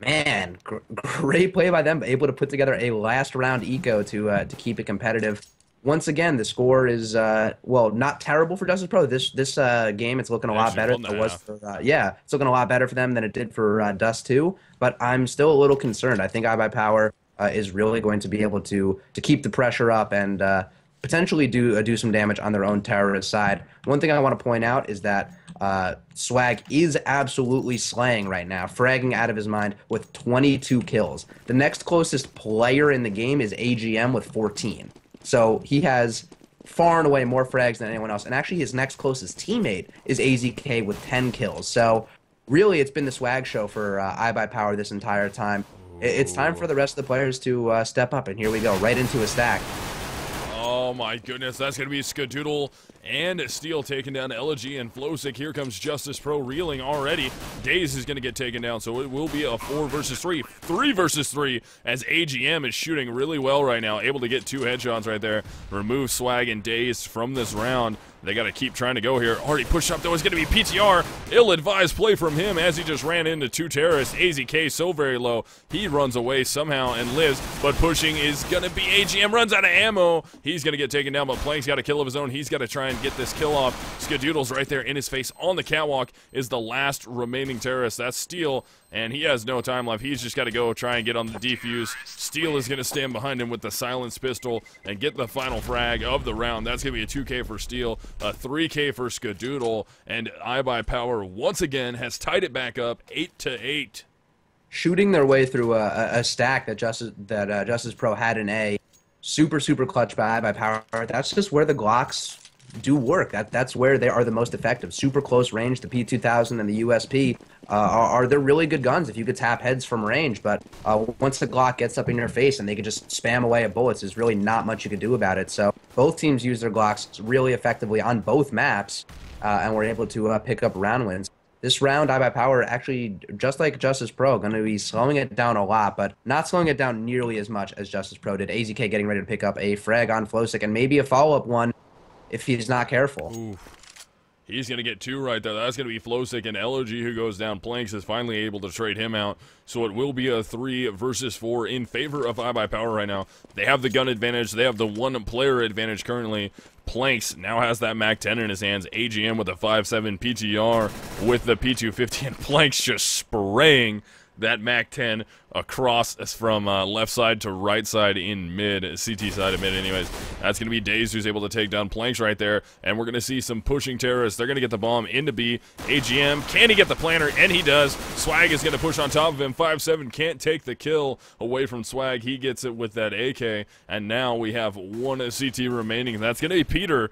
Speaker 1: man, great play by them, able to put together a last round eco to keep it competitive. Once again, the score is well, not terrible for Justus Pro. This game, it's looking a lot better than it was for yeah, it's looking a lot better for them than it did for Dust 2. But I'm still a little concerned. I think iBUYPOWER is really going to be able to keep the pressure up and potentially do some damage on their own terrorist side. One thing I want to point out is that Swag is absolutely slaying right now, fragging out of his mind with 22 kills. The next closest player in the game is AGM with 14. So he has far and away more frags than anyone else. And actually his next closest teammate is AZK with 10 kills. So really it's been the Swag show for iBUYPOWER this entire time. It's time for the rest of the players to step up, and here we go, right into a stack.
Speaker 2: Oh my goodness, that's going to be Skadoodle and Steel taking down Elegy and Flowsick. Here comes Justus Pro reeling already. Daze is going to get taken down, so it will be a 4 versus 3. 3 versus 3 as AGM is shooting really well right now, able to get 2 headshots right there. Remove Swag and Daze from this round. They got to keep trying to go here. Already pushed up, though, is going to be PTR. Ill-advised play from him as he just ran into 2 terrorists. AZK so very low. He runs away somehow and lives, but pushing is going to be AGM. Runs out of ammo. He's going to get taken down, but Plank's got a kill of his own. He's got to try and get this kill off. Skadoodle's right there in his face on the catwalk is the last remaining terrorist. That's Steel, and he has no time left. He's just got to go try and get on the defuse. Steel is going to stand behind him with the silenced pistol and get the final frag of the round. That's going to be a 2K for Steel, a 3K for Skadoodle, and iBUYPOWER once again has tied it back up 8-8.
Speaker 1: Shooting their way through a stack that Justus Pro had in A. Super clutch by iBUYPOWER. That's just where the Glocks do work. That's where they are the most effective. Super close range. The P2000 and the USP are they're really good guns if you could tap heads from range. But once the Glock gets up in your face and they can just spam away at bullets, there's really not much you can do about it. So both teams use their Glocks really effectively on both maps, and were able to pick up round wins. This round, iBUYPOWER actually, just like Justus Pro, going to be slowing it down a lot, but not slowing it down nearly as much as Justus Pro did. AZK getting ready to pick up a frag on Flowsick and maybe a follow-up one if he's not careful.
Speaker 2: Ooh. He's going to get 2 right there. That's going to be Flowsick, and Elegy who goes down. Planks is finally able to trade him out. So it will be a 3 versus 4 in favor of iBUYPOWER right now. They have the gun advantage. They have the 1-player advantage currently. Planks now has that MAC-10 in his hands. AGM with a 5.7 PTR with the P250, and Planks just spraying that MAC-10 across from left side to right side in mid, CT side of mid anyways. That's going to be Daze who's able to take down Planks right there, and we're going to see some pushing terrorists. They're going to get the bomb into B. AGM, can he get the planter? And he does. Swag is going to push on top of him. 5-7 can't take the kill away from Swag. He gets it with that AK, and now we have one CT remaining. That's going to be Peter.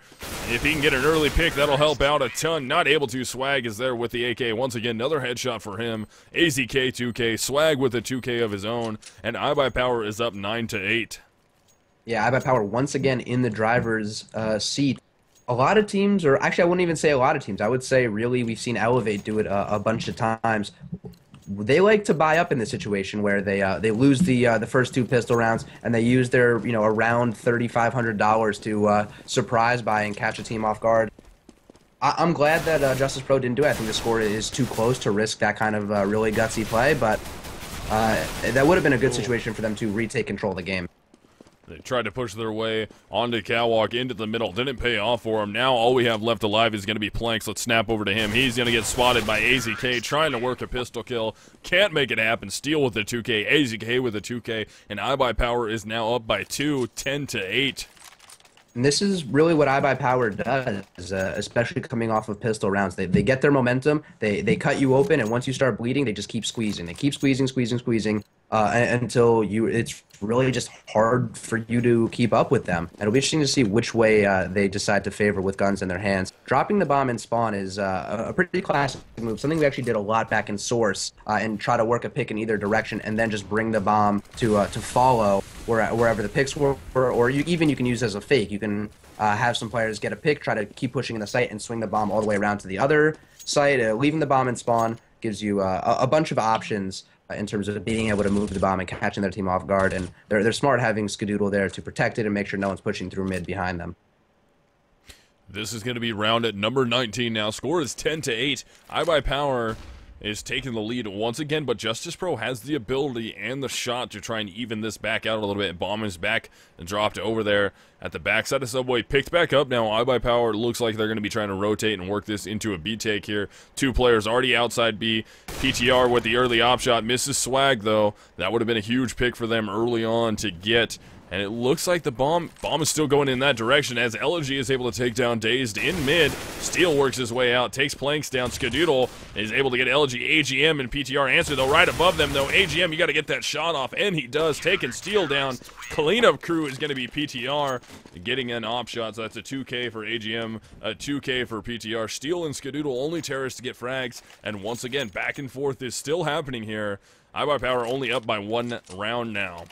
Speaker 2: If he can get an early pick, that'll help out a ton. Not able to. Swag is there with the AK. Once again, another headshot for him. AZK 2K. Swag with a 2K of his own, and iBUYPOWER is up 9-8.
Speaker 1: Yeah, iBUYPOWER once again in the driver's seat. A lot of teams, or actually I wouldn't even say a lot of teams, I would say really we've seen Elevate do it a bunch of times. They like to buy up in the situation where they lose the first 2 pistol rounds, and they use their around $3,500 to surprise buy and catch a team off guard. I'm glad that Justus Pro didn't do it. I think the score is too close to risk that kind of really gutsy play, but that would have been a good situation for them to retake control of the game.
Speaker 2: They tried to push their way onto Catwalk into the middle. Didn't pay off for him. Now all we have left alive is going to be Planks. Let's snap over to him. He's going to get spotted by AZK trying to work a pistol kill. Can't make it happen. Steal with the 2K. AZK with a 2K. And iBUYPOWER is now up by 2, 10-8.
Speaker 1: And this is really what iBUYPOWER does, especially coming off of pistol rounds. They get their momentum, they cut you open, and once you start bleeding, they just keep squeezing. They keep squeezing, until it's really just hard for you to keep up with them. And it'll be interesting to see which way they decide to favor with guns in their hands. Dropping the bomb in spawn is a pretty classic move, something we actually did a lot back in Source, and try to work a pick in either direction and then just bring the bomb to follow wherever the picks were, or you can use as a fake. You can have some players get a pick, try to keep pushing in the site, and swing the bomb all the way around to the other site. Leaving the bomb in spawn gives you a bunch of options in terms of being able to move the bomb and catching their team off guard, and they're smart having Skadoodle there to protect it and make sure no one's pushing through mid behind them.
Speaker 2: This is going to be round at number 19 now. Score is 10-8. iBUYPOWER is taking the lead once again, but Justus Pro has the ability and the shot to try and even this back out a little bit. Bomb is back and dropped over there at the backside of Subway. Picked back up now. iBUYPOWER looks like they're going to be trying to rotate and work this into a B take here. 2 players already outside B. PTR with the early op shot. Misses Swag, though. That would have been a huge pick for them early on to get. And it looks like the bomb is still going in that direction as Elegy is able to take down Dazed in mid. Steel works his way out, takes Planks down. Skadoodle is able to get Elegy. AGM and PTR answer, though, right above them, though. AGM, you got to get that shot off, and he does, taking Steel down. Cleanup crew is going to be PTR getting an op shot, so that's a 2K for AGM, a 2K for PTR. Steel and Skadoodle only terrorists to get frags, and once again, back and forth is still happening here. iBUYPOWER only up by 1 round now.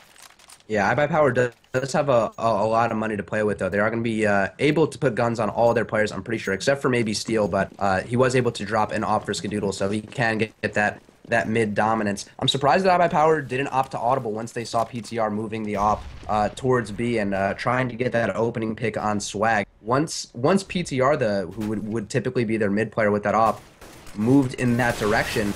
Speaker 1: Yeah, iBUYPOWER does have a lot of money to play with, though. They are going to be able to put guns on all their players, I'm pretty sure, except for maybe Steel, but he was able to drop an op for Skadoodle, so he can get that mid dominance. I'm surprised that iBUYPOWER didn't opt to audible once they saw PTR moving the op towards B and trying to get that opening pick on Swag. Once PTR, who would typically be their mid player with that op, moved in that direction,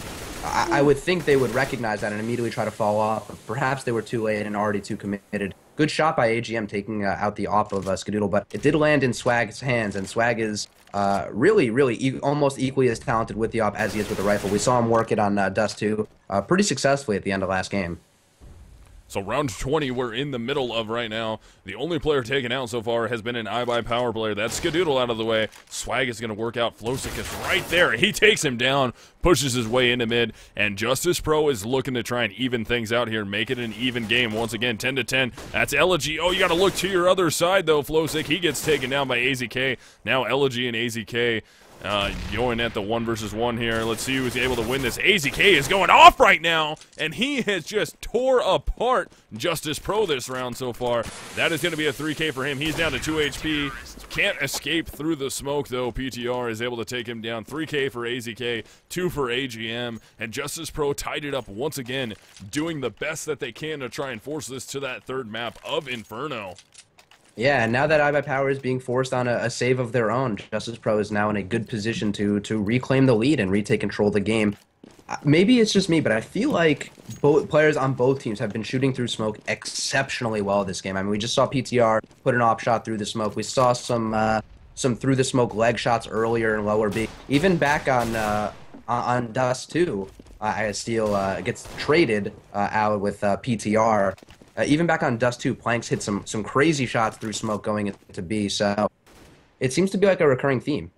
Speaker 1: I would think they would recognize that and immediately try to fall off. But perhaps they were too late and already too committed. Good shot by AGM taking out the op of Skadoodle, but it did land in Swag's hands, and Swag is really almost equally as talented with the op as he is with the rifle. We saw him work it on Dust 2 pretty successfully at the end of last game.
Speaker 2: So round 20 we're in the middle of right now. The only player taken out so far has been an iBUYPOWER player. That's Skadoodle out of the way. Swag is going to work out. Flosick is right there. He takes him down, pushes his way into mid, and Justus Pro is looking to try and even things out here, make it an even game. Once again, 10-10. That's Elegy. Oh, you got to look to your other side, though, Flosick. He gets taken down by AZK. Now Elegy and AZK going at the 1 versus 1 here. Let's see who's able to win this. AZK is going off right now, and he has just tore apart Justus Pro this round so far. That is going to be a 3K for him. He's down to 2 HP. Can't escape through the smoke, though. PTR is able to take him down. 3K for AZK, 2 for AGM, and Justus Pro tied it up once again, doing the best that they can to try and force this to that 3rd map of Inferno.
Speaker 1: Yeah, and now that iBUYPOWER is being forced on a save of their own, Justus Pro is now in a good position to reclaim the lead and retake control of the game. Maybe it's just me, but I feel like both players on both teams have been shooting through smoke exceptionally well this game. I mean, we just saw PTR put an op shot through the smoke. We saw some through the smoke leg shots earlier in lower B. Even back on Dust 2, Steel gets traded out with PTR. Even back on Dust 2, Planks hit some crazy shots through smoke going into B, so it seems to be like a recurring theme.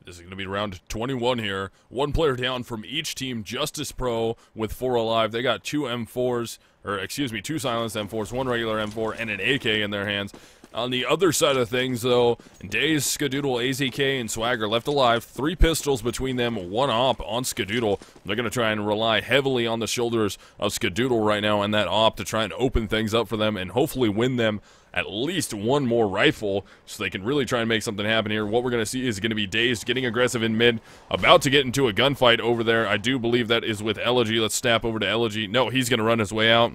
Speaker 2: This is going to be round 21 here. One player down from each team. Justus Pro with 4 alive. They got 2 M4s, or excuse me, 2 silenced M4s, 1 regular M4, and an AK in their hands. On the other side of things, though, Daze, Skadoodle, AZK, and Swagger left alive. 3 pistols between them, 1 op on Skadoodle. They're going to try and rely heavily on the shoulders of Skadoodle right now and that op to try and open things up for them and hopefully win them at least 1 more rifle so they can really try and make something happen here. What we're going to see is going to be Dazed getting aggressive in mid, about to get into a gunfight over there. I do believe that is with Elegy. Let's snap over to Elegy. No, he's going to run his way out.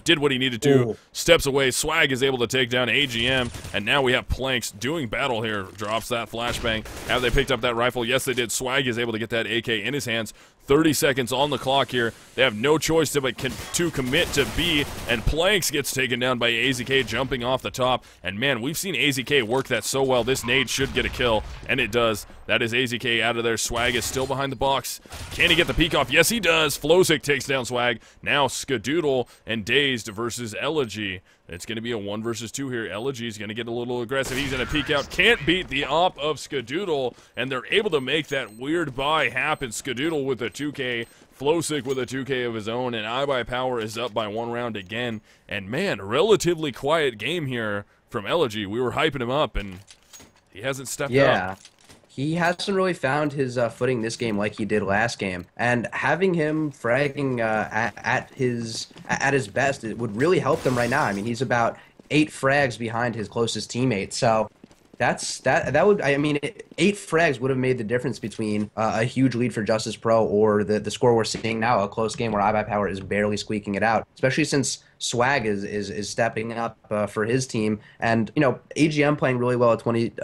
Speaker 2: Did what he needed to,
Speaker 1: Ooh.
Speaker 2: Steps away, Swag is able to take down AGM, and now we have Planks doing battle here, drops that flashbang. Have they picked up that rifle? Yes, they did. Swag is able to get that AK in his hands. 30 seconds on the clock here. They have no choice to commit to B, and Planks gets taken down by AZK jumping off the top. And man, we've seen AZK work that so well. This nade should get a kill, and it does. That is AZK out of there. Swag is still behind the box. Can he get the peek off? Yes, he does. Flosick takes down Swag. Now Skadoodle and Dazed versus Elegy. It's going to be a 1 versus 2 here. Elegy's going to get a little aggressive. He's going to peek out. Can't beat the op of Skadoodle, and they're able to make that weird buy happen. Skadoodle with a 2K, Flosick with a 2K of his own, and iBUYPOWER is up by 1 round again. And man, relatively quiet game here from Elegy. We were hyping him up, and he hasn't stepped up.
Speaker 1: Yeah. He hasn't really found his footing this game like he did last game, and having him fragging at his best, it would really help them right now. I mean, he's about 8 frags behind his closest teammate, so that would, I mean, 8 frags would have made the difference between a huge lead for Justus Pro or the score we're seeing now, a close game where iBUYPOWER is barely squeaking it out, especially since Swag is stepping up for his team, and you know, AGM playing really well at 21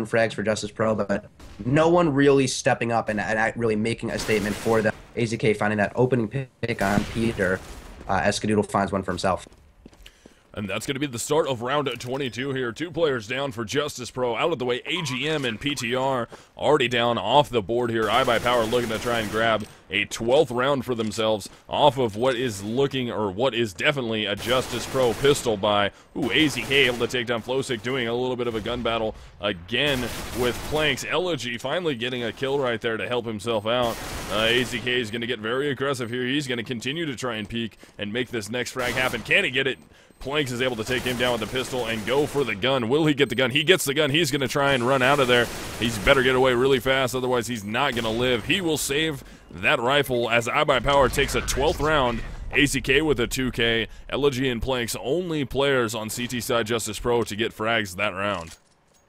Speaker 1: frags for Justus Pro, but no one really stepping up and really making a statement for them. AZK finding that opening pick on Peter as Skadoodle finds one for himself.
Speaker 2: And that's going to be the start of round 22 here. 2 players down for Justus Pro. Out of the way, AGM and PTR already down off the board here. iBUYPOWER looking to try and grab a 12th round for themselves off of what is looking, or what is definitely a Justus Pro pistol buy. Ooh, AZK able to take down Flosick, doing a little bit of a gun battle again with Planks. Elegy finally getting a kill right there to help himself out. AZK is going to get very aggressive here. He's going to continue to try and peek and make this next frag happen. Can he get it? Planks is able to take him down with the pistol and go for the gun. Will he get the gun? He gets the gun. He's going to try and run out of there. He's better get away really fast, otherwise he's not going to live. He will save that rifle as iBUYPOWER takes a 12th round. AZK with a 2K. Elegy and Planks only players on CT side Justus Pro to get frags that round.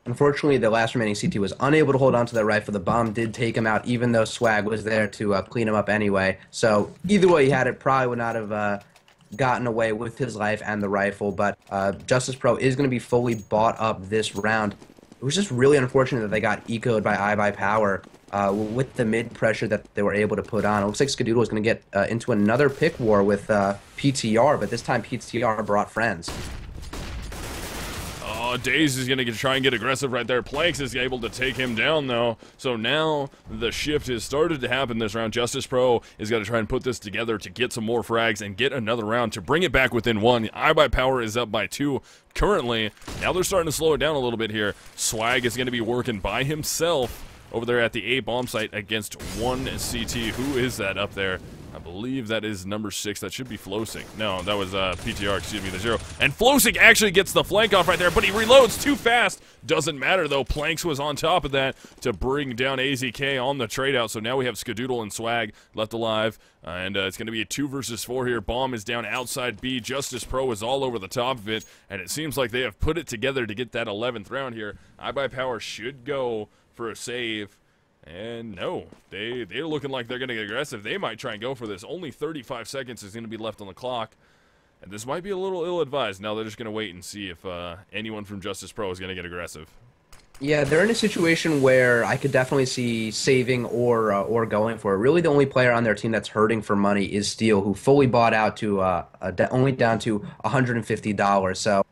Speaker 1: Unfortunately, the last remaining CT was unable to hold on to that rifle. The bomb did take him out, even though Swag was there to clean him up anyway. So either way he had it, probably would not have gotten away with his life and the rifle, but Justus Pro is going to be fully bought up this round. It was just really unfortunate that they got ecoed by iBUYPOWER with the mid pressure that they were able to put on. It looks like Skadoodle is going to get into another pick war with PTR, but this time PTR brought friends.
Speaker 2: Daze is going to try and get aggressive right there. Planks is able to take him down, though. So now the shift has started to happen this round. Justus Pro is going to try and put this together to get some more frags and get another round to bring it back within 1. iBUYPOWER is up by 2 currently. Now they're starting to slow it down a little bit here. Swag is going to be working by himself over there at the A bomb site against 1 CT. Who is that up there? I believe that is number 6. That should be Flosick. No, that was PTR, excuse me, the 0. And Flosick actually gets the flank off right there, but he reloads too fast. Doesn't matter, though. Planks was on top of that to bring down AZK on the trade out. So now we have Skadoodle and Swag left alive. And it's going to be a 2 versus 4 here. Bomb is down outside B. Justus Pro is all over the top of it. And it seems like they have put it together to get that 11th round here. iBUYPOWER should go for a save. And no, they're looking like they're going to get aggressive. They might try and go for this. Only 35 seconds is going to be left on the clock. And this might be a little ill-advised. Now they're just going to wait and see if anyone from Justus Pro is going to get aggressive.
Speaker 1: Yeah, they're in a situation where I could definitely see saving or going for it. Really, the only player on their team that's hurting for money is Steel, who fully bought out to only down to $150. So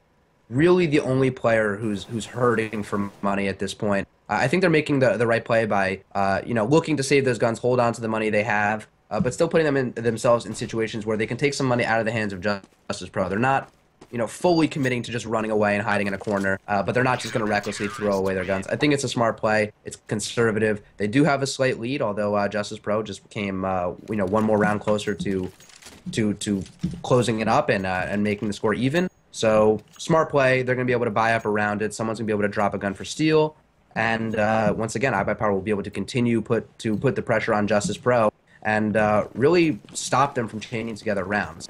Speaker 1: really the only player who's hurting for money at this point. I think they're making the right play by looking to save those guns, hold on to the money they have, but still putting themselves in situations where they can take some money out of the hands of Justus Pro. They're not fully committing to just running away and hiding in a corner, but they're not just going to recklessly throw away their guns. I think it's a smart play. It's conservative. They do have a slight lead, although Justus Pro just came one more round closer to closing it up and making the score even. So smart play. They're going to be able to buy up around it. Someone's going to be able to drop a gun for steal. And once again, iBUYPOWER will be able to continue put the pressure on Justus Pro and really stop them from chaining together rounds.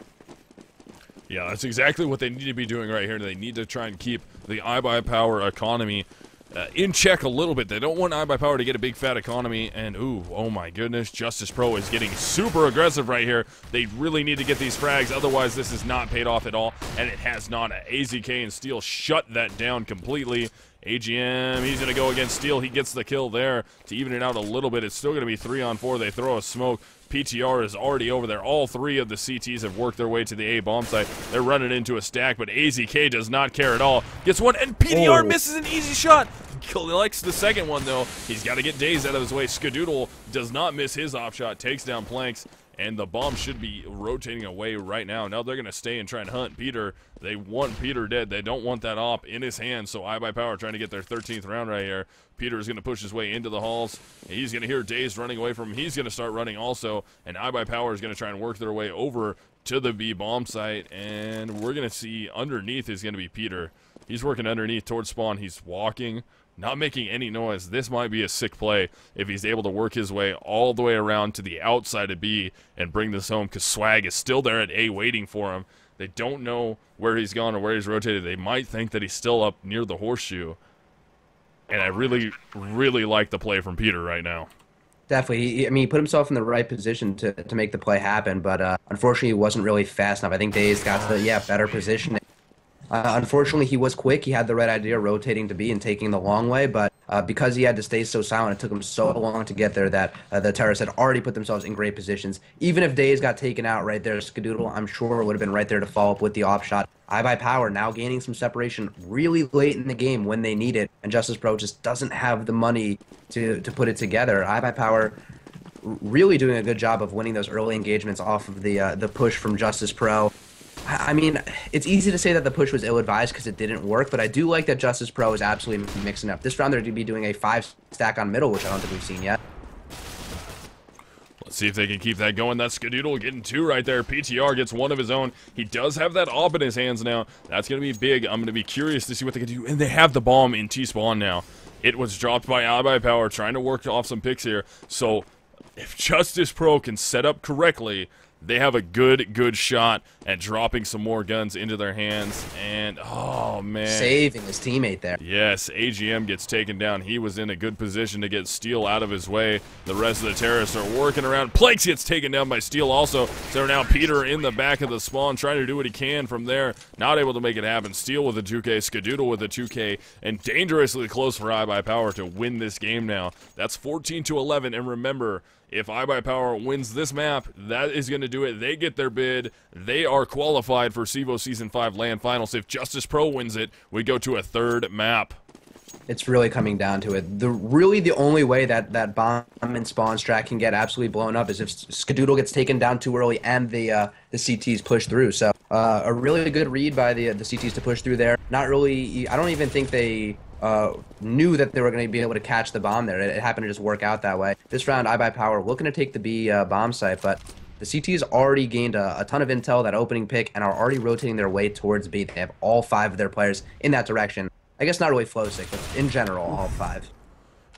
Speaker 2: Yeah, that's exactly what they need to be doing right here. They need to try and keep the iBUYPOWER economy in check a little bit. They don't want iBUYPOWER to get a big fat economy. And ooh, oh my goodness, Justus Pro is getting super aggressive right here. They really need to get these frags, otherwise this is not paid off at all, and it has not. AZK and Steel shut that down completely. AGM, he's going to go against Steel. He gets the kill there to even it out a little bit. It's still going to be 3-on-4. They throw a smoke. PTR is already over there. All three of the CTs have worked their way to the A bomb site. They're running into a stack, but AZK does not care at all. Gets one, and PTR misses an easy shot. Collects the second one, though. He's got to get Daze out of his way. Skadoodle does not miss his off shot. Takes down Planks. And the bomb should be rotating away right now. Now they're going to stay and try and hunt Peter. They want Peter dead. They don't want that op in his hand. So iBUYPOWER trying to get their 13th round right here. Peter is going to push his way into the halls. He's going to hear Daze running away from him. He's going to start running also. And iBUYPOWER is going to try and work their way over to the B bomb site. And we're going to see underneath is going to be Peter. He's working underneath towards spawn. He's walking, not making any noise. This might be a sick play if he's able to work his way all the way around to the outside of B and bring this home, because Swag is still there at A waiting for him. They don't know where he's gone or where he's rotated. They might think that he's still up near the horseshoe. And I really, really like the play from Peter right now.
Speaker 1: Definitely. I mean, he put himself in the right position to make the play happen, but unfortunately, he wasn't really fast enough. I think Daze got the better position. Unfortunately, he was quick. He had the right idea, rotating to B and taking the long way, but because he had to stay so silent, it took him so long to get there that the terrorists had already put themselves in great positions. Even if Daze got taken out right there, Skadoodle, I'm sure, would have been right there to follow up with the off shot. iBUYPOWER now gaining some separation really late in the game when they need it, and Justus Pro just doesn't have the money to put it together. iBUYPOWER really doing a good job of winning those early engagements off of the push from Justus Pro. I mean, it's easy to say that the push was ill-advised because it didn't work, but I do like that Justus Pro is absolutely mixing up. This round they're going to be doing a 5-stack on middle, which I don't think we've seen yet.
Speaker 2: Let's see if they can keep that going. That's Skadoodle getting 2 right there. PTR gets 1 of his own. He does have that op in his hands now. That's going to be big. I'm going to be curious to see what they can do. And they have the bomb in T-spawn now. It was dropped by iBUYPOWER, trying to work off some picks here. So if Justus Pro can set up correctly, they have a good shot at dropping some more guns into their hands. And, oh, man.
Speaker 1: Saving his teammate there.
Speaker 2: Yes, AGM gets taken down. He was in a good position to get Steel out of his way. The rest of the terrorists are working around. Planks gets taken down by Steel also. So now Peter in the back of the spawn trying to do what he can from there. Not able to make it happen. Steel with a 2K, Skadoodle with a 2K, and dangerously close for iBUYPOWER to win this game now. That's 14-11, and remember, if iBUYPOWER wins this map, that is going to do it. They get their bid. They are qualified for CEVO Season 5 LAN Finals. If Justus Pro wins it, we go to a 3rd map.
Speaker 1: It's really coming down to it. Really the only way that bomb and spawn strat can get absolutely blown up is if Skadoodle gets taken down too early and the CTs push through. So a really good read by the CTs to push through there. Not really. I don't even think they knew that they were going to be able to catch the bomb there. It happened to just work out that way. This round, iBUYPOWER looking to take the B bomb site, but the CTs already gained a ton of intel, that opening pick, and are already rotating their way towards B. They have all 5 of their players in that direction. I guess not really Flowsick, but in general, all 5.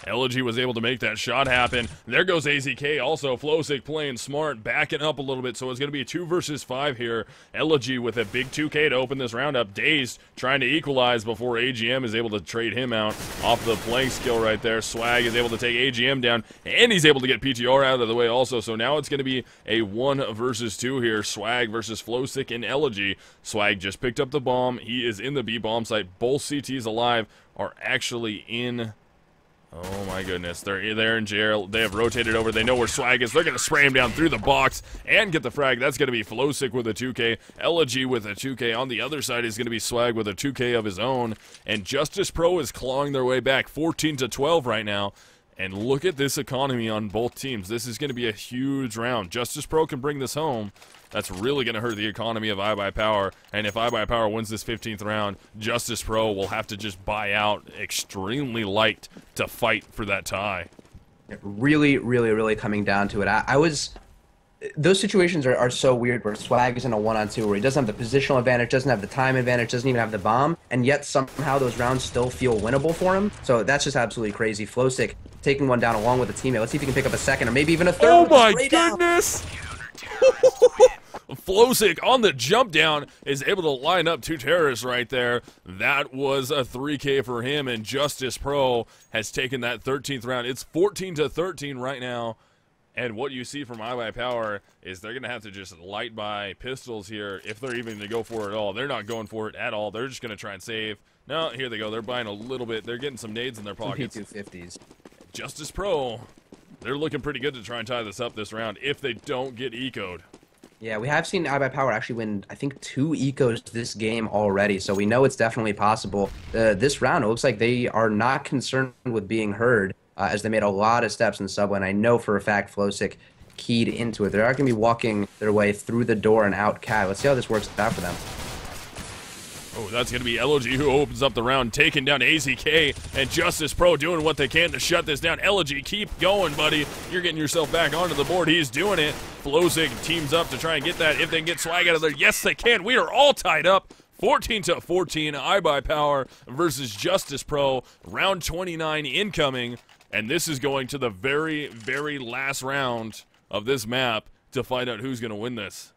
Speaker 2: Elegy was able to make that shot happen. There goes AZK also. Flowsick playing smart, backing up a little bit, so it's going to be a 2 versus 5 here. Elegy with a big 2K to open this round up. Dazed trying to equalize before AGM is able to trade him out off the playing skill right there. Swag is able to take AGM down, and he's able to get PTR out of the way also, so now it's going to be a 1 versus 2 here. Swag versus Flowsick and Elegy. Swag just picked up the bomb. He is in the B bomb site. Both CTs alive are actually in... Oh my goodness, they're there in jail. They have rotated over. They know where Swag is. They're going to spray him down through the box and get the frag. That's going to be Flowsick with a 2K. Elegy with a 2K. On the other side is going to be Swag with a 2K of his own. And Justus Pro is clawing their way back, 14-12 right now. And look at this economy on both teams. This is going to be a huge round. Justus Pro can bring this home. That's really going to hurt the economy of iBUYPOWER. And if iBUYPOWER wins this 15th round, Justus Pro will have to just buy out extremely light to fight for that tie.
Speaker 1: Really, really, really coming down to it. Those situations are so weird where Swag is in a 1-on-2 where he doesn't have the positional advantage, doesn't have the time advantage, doesn't even have the bomb, and yet somehow those rounds still feel winnable for him. So that's just absolutely crazy. Flowsick taking one down along with a teammate. Let's see if he can pick up a second or maybe even a third.
Speaker 2: Oh my goodness! Flowsick on the jump down is able to line up two terrorists right there. That was a 3K for him, and Justus Pro has taken that 13th round. It's 14-13 right now. And what you see from iBUYPOWER is they're going to have to just light by pistols here if they're even going to go for it at all. They're not going for it at all. They're just going to try and save. No, here they go. They're buying a little bit. They're getting some nades in their pockets.
Speaker 1: P250s.
Speaker 2: Justus Pro, they're looking pretty good to try and tie this up this round if they don't get eco'd.
Speaker 1: Yeah, we have seen iBUYPOWER actually win, I think, 2 ecos this game already, so we know it's definitely possible. This round, it looks like they are not concerned with being heard, as they made a lot of steps in the subway, and I know for a fact Flowsick keyed into it. They are going to be walking their way through the door and out cat. Let's see how this works out for them.
Speaker 2: Oh, that's going to be Elegy who opens up the round, taking down AZK, and Justus Pro doing what they can to shut this down. Elegy, keep going, buddy. You're getting yourself back onto the board. He's doing it. Flowsick teams up to try and get that. If they can get Swag out of there, yes, they can. We are all tied up. 14-14, iBUYPOWER versus Justus Pro. Round 29 incoming, and this is going to the very, very last round of this map to find out who's going to win this.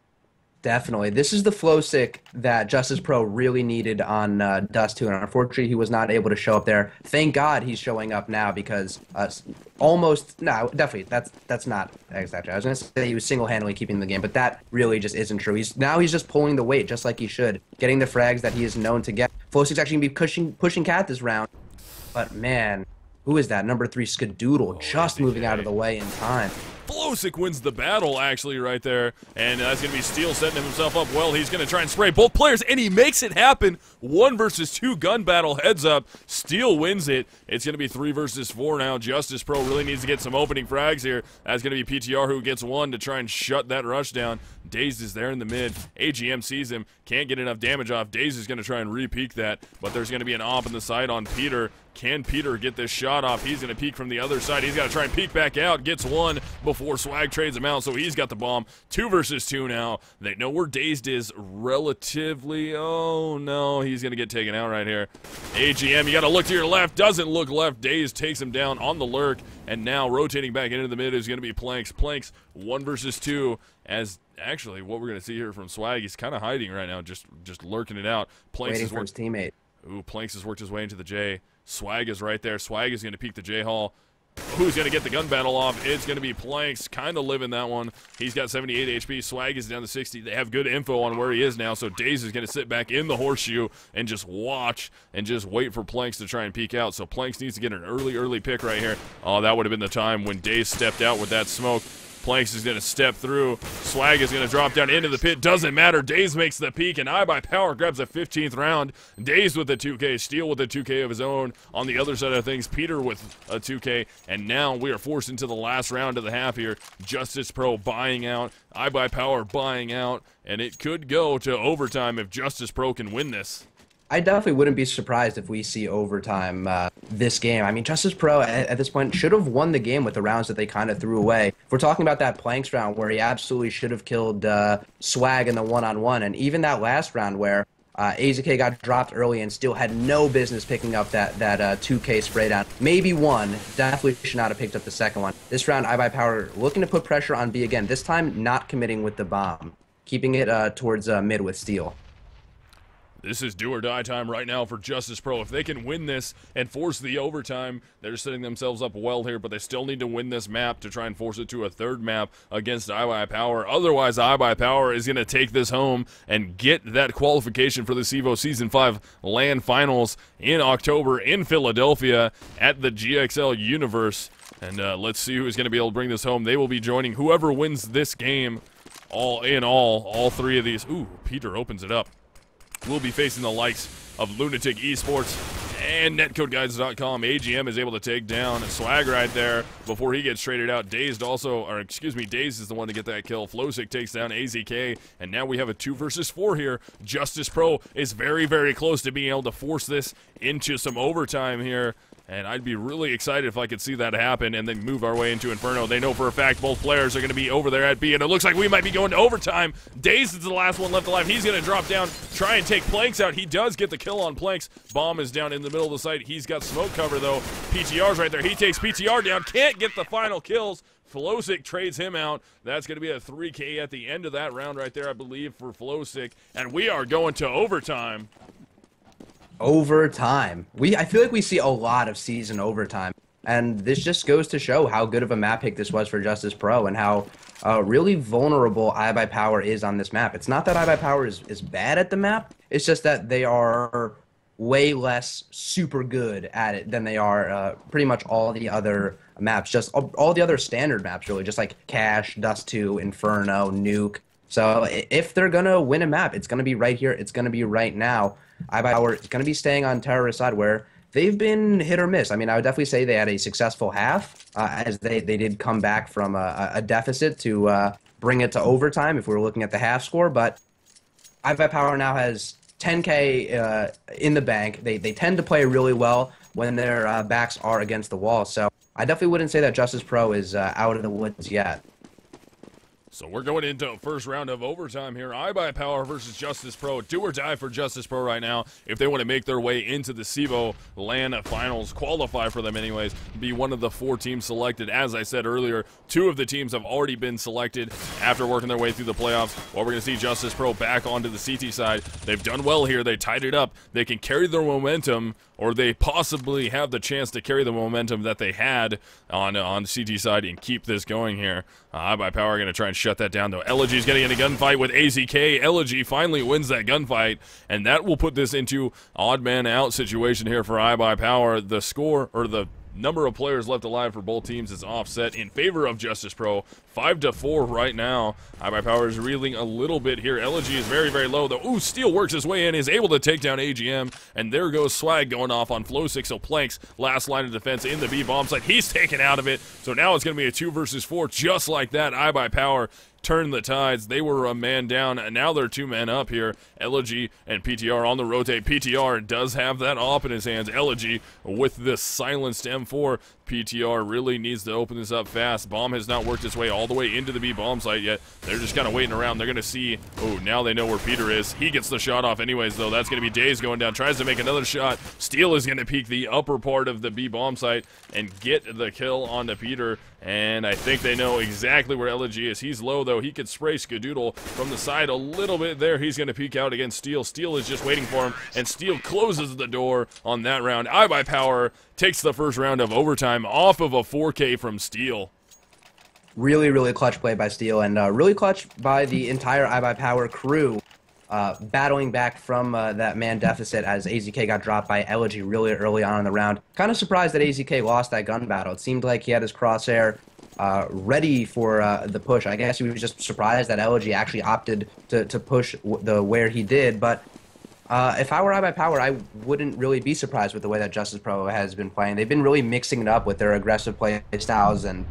Speaker 1: Definitely. This is the Flowsick that Justus Pro really needed on Dust 2, and unfortunately he was not able to show up there. Thank God he's showing up now because definitely, that's not exactly. I was going to say he was single-handedly keeping the game, but that really just isn't true. He's just pulling the weight just like he should, getting the frags that he is known to get. Flowsick's actually going to be pushing Cat this round, but man, who is that? Number 3, Skadoodle, just moving out of the way in time.
Speaker 2: Flowsick wins the battle, actually, right there. And that's going to be Steel setting himself up well. He's going to try and spray both players, and he makes it happen. 1 versus 2 gun battle, heads up. Steel wins it. It's going to be 3 versus 4 now. Justus Pro really needs to get some opening frags here. That's going to be PTR who gets 1 to try and shut that rush down. Dazed is there in the mid. AGM sees him. Can't get enough damage off. Dazed is going to try and re-peek that, but there's going to be an op on the side on Peter. Can Peter get this shot off? He's going to peek from the other side. He's got to try and peek back out. Gets 1 before Swag trades him out, so he's got the bomb. 2 versus 2 now. They know where Dazed is relatively. Oh, no. He's going to get taken out right here. AGM, you got to look to your left. Doesn't look left. Dazed takes him down on the lurk, and now rotating back into the mid is going to be Planks. Planks, 1 versus 2, as actually what we're going to see here from Swag. He's kind of hiding right now, just lurking it out. Planks
Speaker 1: waiting for his teammate.
Speaker 2: Ooh, Planks has worked his way into the J. Swag is right there. Swag is going to peek the J-Hall. Who's going to get the gun battle off? It's going to be Planks, kind of living that one. He's got 78 HP. Swag is down to 60. They have good info on where he is now, so Daze is going to sit back in the horseshoe and just watch and just wait for Planks to try and peek out. So Planks needs to get an early pick right here. Oh, that would have been the time when Daze stepped out with that smoke. Planks is going to step through. Swag is going to drop down into the pit. Doesn't matter. Daze makes the peak, and iBUYPOWER grabs a 15th round. Daze with a 2K. Steel with a 2K of his own. On the other side of things, Peter with a 2K. And now we are forced into the last round of the half here. Justus Pro buying out. iBUYPOWER buying out. And it could go to overtime if Justus Pro can win this.
Speaker 1: I definitely wouldn't be surprised if we see overtime this game. I mean, Justus Pro at this point should have won the game with the rounds that they kind of threw away. If we're talking about that Planks round where he absolutely should have killed Swag in the one-on-one, and even that last round where AZK got dropped early and still had no business picking up that 2K spray down. Maybe 1, definitely should not have picked up the second one. This round, iBUYPOWER looking to put pressure on B again, this time not committing with the bomb, keeping it towards mid with Steel.
Speaker 2: This is do or die time right now for Justus Pro. If they can win this and force the overtime, they're setting themselves up well here, but they still need to win this map to try and force it to a third map against iBUYPOWER. Otherwise, iBUYPOWER is going to take this home and get that qualification for the CEVO Season 5 LAN Finals in October in Philadelphia at the GXL Universe. And let's see who's going to be able to bring this home. They will be joining whoever wins this game. All three of these. Ooh, Peter opens it up. We'll be facing the likes of Lunatic Esports and netcodeguides.com. AGM is able to take down Swag right there before he gets traded out. Dazed is the one to get that kill. Flosick takes down AZK, and now we have a 2 versus 4 here. Justus Pro is very, very close to being able to force this into some overtime here. And I'd be really excited if I could see that happen and then move our way into Inferno. They know for a fact both players are going to be over there at B, and it looks like we might be going to overtime. Daze is the last one left alive. He's going to drop down, try and take Planks out. He does get the kill on Planks. Bomb is down in the middle of the site. He's got smoke cover, though. PTR's right there. He takes PTR down. Can't get the final kills. Flosick trades him out. That's going to be a 3K at the end of that round right there, I believe, for Flosick. And we are going to overtime.
Speaker 1: Overtime. I feel like we see a lot of season overtime, and this just goes to show how good of a map pick this was for Justus Pro and how really vulnerable iBUYPOWER is on this map. It's not that iBUYPOWER is bad at the map, it's just that they are way less super good at it than they are pretty much all the other maps, just all the other standard maps really, just like Cash, Dust 2, Inferno, Nuke. So if they're going to win a map, it's going to be right here. It's going to be right now. iBUYPOWER is going to be staying on terrorist side where they've been hit or miss. I mean, I would definitely say they had a successful half as they did come back from a deficit to bring it to overtime if we were looking at the half score. But iBUYPOWER now has 10K in the bank. They tend to play really well when their backs are against the wall. So I definitely wouldn't say that Justus Pro is out of the woods yet.
Speaker 2: So we're going into first round of overtime here. iBUYPOWER versus Justus Pro. Do or die for Justus Pro right now if they want to make their way into the CEVO LAN Finals, qualify for them anyways, be one of the 4 teams selected. As I said earlier, 2 of the teams have already been selected after working their way through the playoffs. Well, we're going to see Justus Pro back onto the CT side. They've done well here. They tied it up. They can carry their momentum, or they possibly have the chance to carry the momentum that they had on CT side and keep this going here. iBUYPOWER going to try and shut that down, though. Elegy's getting in a gunfight with AZK. Elegy finally wins that gunfight, and that will put this into odd man out situation here for iBUYPOWER. The score, or the number of players left alive for both teams, is offset in favor of Justus Pro. 5-4 right now. iBUYPOWER is reeling a little bit here. Elegy is very, very low, though. Ooh, Steel works his way in, is able to take down AGM, and there goes Swag going off on Flosick. So Planks, last line of defense in the B bomb site. He's taken out of it, so now it's going to be a 2 versus 4, just like that. iBUYPOWER turn the tides. They were a man down, and now they're 2 men up here. Elegy and PTR on the rotate. PTR does have that op in his hands. Elegy with the silenced M4. PTR really needs to open this up fast. Bomb has not worked its way all the way into the B bomb site yet. They're just kind of waiting around. They're going to see. Oh, now they know where Peter is. He gets the shot off anyways, though. That's going to be Daze going down. Tries to make another shot. Steel is going to peek the upper part of the B bomb site and get the kill onto Peter. And I think they know exactly where Elegy is. He's low, though. He could spray Skadoodle from the side a little bit there. He's going to peek out against Steel. Steel is just waiting for him, and Steel closes the door on that round. iBUYPOWER takes the first round of overtime off of a 4K from Steel.
Speaker 1: Really, really clutch play by Steel, and really clutch by the entire iBUYPOWER crew, battling back from that man deficit as AZK got dropped by Elegy really early on in the round. Kind of surprised that AZK lost that gun battle. It seemed like he had his crosshair ready for the push. I guess he was just surprised that Elegy actually opted to push where he did, but if I were iBUYPOWER, I wouldn't really be surprised with the way that Justus Pro has been playing. They've been really mixing it up with their aggressive play styles and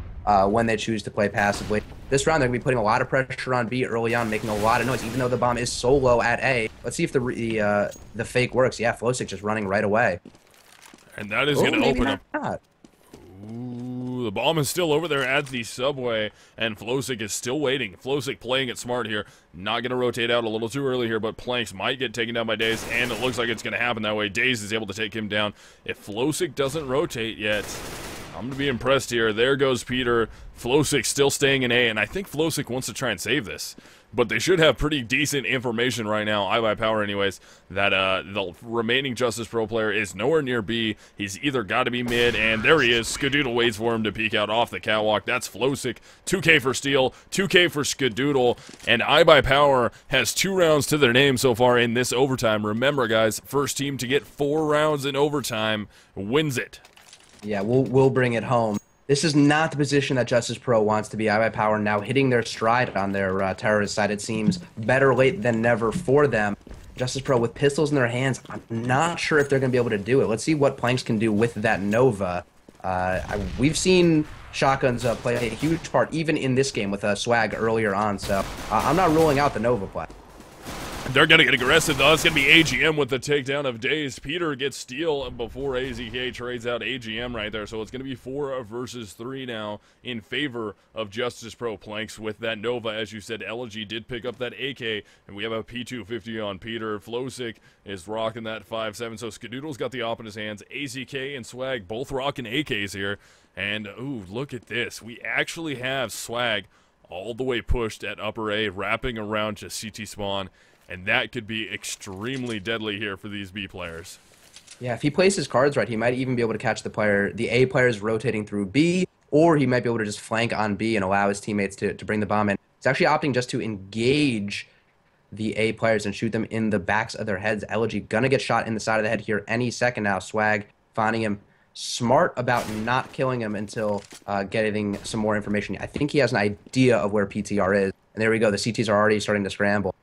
Speaker 1: when they choose to play passively. This round, they're going to be putting a lot of pressure on B early on, making a lot of noise, even though the bomb is so low at A. Let's see if the fake works. Yeah, Flosick just running right away.
Speaker 2: And that is going to open up.
Speaker 1: Not.
Speaker 2: Ooh, the bomb is still over there at the subway, and Flosick is still waiting. Flosick playing it smart here. Not going to rotate out a little too early here, but Planks might get taken down by Daze, and it looks like it's going to happen that way. Daze is able to take him down. If Flosick doesn't rotate yet, I'm going to be impressed here. There goes Peter. Flosick still staying in A, and I think Flosick wants to try and save this. But they should have pretty decent information right now, iBUYPOWER anyways, that the remaining Justus Pro player is nowhere near B. He's either got to be mid, and there he is. Skadoodle waits for him to peek out off the catwalk. That's Flosick. 2K for Steel, 2K for Skadoodle, and iBUYPOWER has 2 rounds to their name so far in this overtime. Remember, guys, first team to get 4 rounds in overtime wins it.
Speaker 1: Yeah, we'll bring it home. This is not the position that Justus Pro wants to be. iBUYPOWER now hitting their stride on their terrorist side. It seems better late than never for them. Justus Pro with pistols in their hands, I'm not sure if they're going to be able to do it. Let's see what Planks can do with that Nova. We've seen shotguns play a huge part, even in this game with Swag earlier on, so I'm not ruling out the Nova play.
Speaker 2: They're going to get aggressive, though. It's going to be AGM with the takedown of Daze. Peter gets Steel before AZK trades out AGM right there. So it's going to be 4 versus 3 now in favor of Justus Pro. Planks with that Nova. As you said, Elegy did pick up that AK, and we have a P250 on Peter. Flosick is rocking that 5.7. So Skadoodle's got the op in his hands. AZK and Swag both rocking AKs here. And, ooh, look at this. We actually have Swag all the way pushed at upper A, wrapping around to CT spawn. And that could be extremely deadly here for these B players.
Speaker 1: Yeah, if he plays his cards right, he might even be able to catch the A players rotating through B, or he might be able to just flank on B and allow his teammates to bring the bomb in. He's actually opting just to engage the A players and shoot them in the backs of their heads. Elegy gonna get shot in the side of the head here any second now. Swag finding him. Smart about not killing him until getting some more information. I think he has an idea of where PTR is. And there we go, the CTs are already starting to scramble.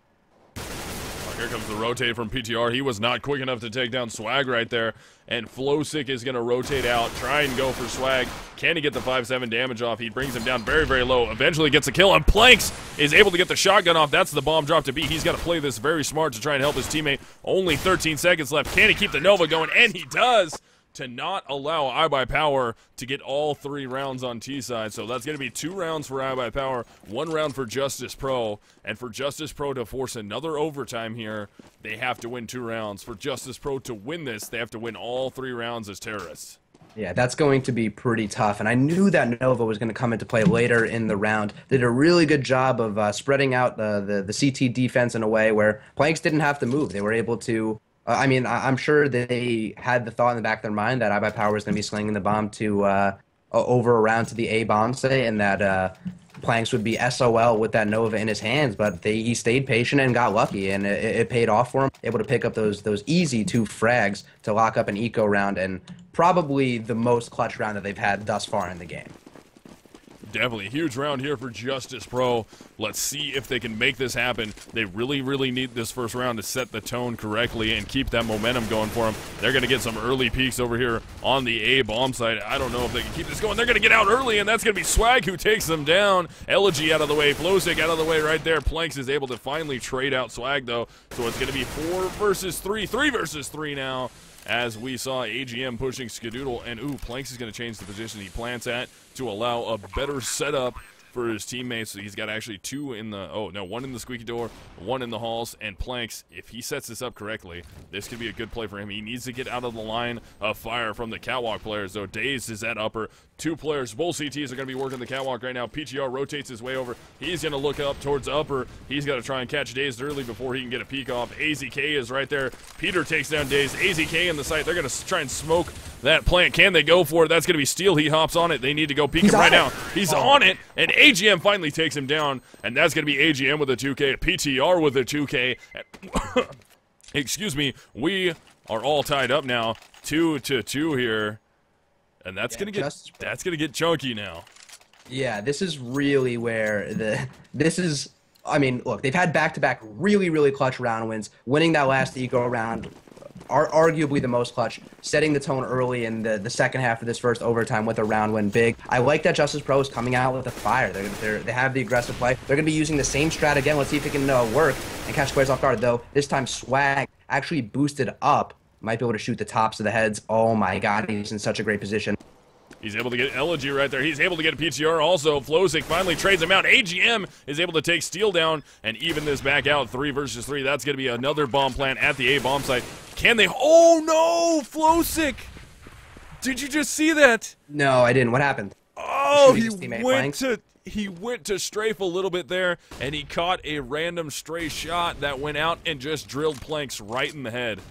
Speaker 2: Here comes the rotate from PTR. He was not quick enough to take down Swag right there. And Flosick is going to rotate out, try and go for Swag. Can he get the 5.7 damage off? He brings him down very, very low. Eventually gets a kill, and Planks is able to get the shotgun off. That's the bomb drop to B. He's got to play this very smart to try and help his teammate. Only 13 seconds left. Can he keep the Nova going? And he does, to not allow iBUYPOWER to get all 3 rounds on T side. So that's going to be 2 rounds for iBUYPOWER, 1 round for Justus Pro. And for Justus Pro to force another overtime here, they have to win 2 rounds. For Justus Pro to win this, they have to win all 3 rounds as terrorists.
Speaker 1: Yeah, that's going to be pretty tough. And I knew that Nova was going to come into play later in the round. They did a really good job of spreading out the CT defense in a way where Planks didn't have to move. They were able to... I mean, I'm sure they had the thought in the back of their mind that iBUYPOWER was going to be slinging the bomb to over around to the A bomb say, and that Planks would be SOL with that Nova in his hands. But he stayed patient and got lucky, and it paid off for him. Able to pick up those easy 2 frags to lock up an eco round, and probably the most clutch round that they've had thus far in the game.
Speaker 2: Definitely a huge round here for Justus Pro. Let's see if they can make this happen. They really, really need this first round to set the tone correctly and keep that momentum going for them. They're going to get some early peaks over here on the A bomb site. I don't know if they can keep this going. They're going to get out early, and that's going to be Swag who takes them down. Elegy out of the way. Flosick out of the way right there. Planks is able to finally trade out Swag, though. So it's going to be 4 versus 3. 3 versus 3 now, as we saw AGM pushing Skadoodle, and ooh, Planks is going to change the position he plants at to allow a better setup for his teammates. So he's got actually 2 in the, oh no, 1 in the squeaky door, 1 in the halls, and Planks, if he sets this up correctly, this could be a good play for him. He needs to get out of the line of fire from the catwalk players, though. Dazed is at upper. 2 players, both CTs are going to be working the catwalk right now. PTR rotates his way over. He's going to look up towards upper. He's got to try and catch Dazed early before he can get a peek off. AZK is right there. Peter takes down Dazed. AZK in the site. They're going to try and smoke that plant. Can they go for it? That's going to be Steel. He hops on it. They need to go peek him right now. He's on it, and AGM finally takes him down, and that's going to be AGM with a 2K. PTR with a 2K. Excuse me. We are all tied up now. 2-2 here. And that's gonna get chunky now.
Speaker 1: Yeah, this is really where I mean, look, they've had back-to-back really, really clutch round wins. Winning that last eco round, arguably the most clutch, setting the tone early in the second half of this first overtime with a round win big. I like that Justus Pro is coming out with a fire. They have the aggressive play. They're going to be using the same strat again. Let's see if it can work and catch players off guard, though. This time Swag actually boosted up. Might be able to shoot the tops of the heads. Oh my god, he's in such a great position.
Speaker 2: He's able to get Elegy right there. He's able to get a PTR also. Flosick finally trades him out. AGM is able to take Steel down and even this back out. 3 versus 3. That's going to be another bomb plant at the A bomb site. Can they? Oh no! Flosick Did you just see that?
Speaker 1: No, I didn't. What happened?
Speaker 2: Oh,
Speaker 1: Shooting his teammate
Speaker 2: he went to strafe a little bit there, and he caught a random stray shot that went out and just drilled Planks right in the head.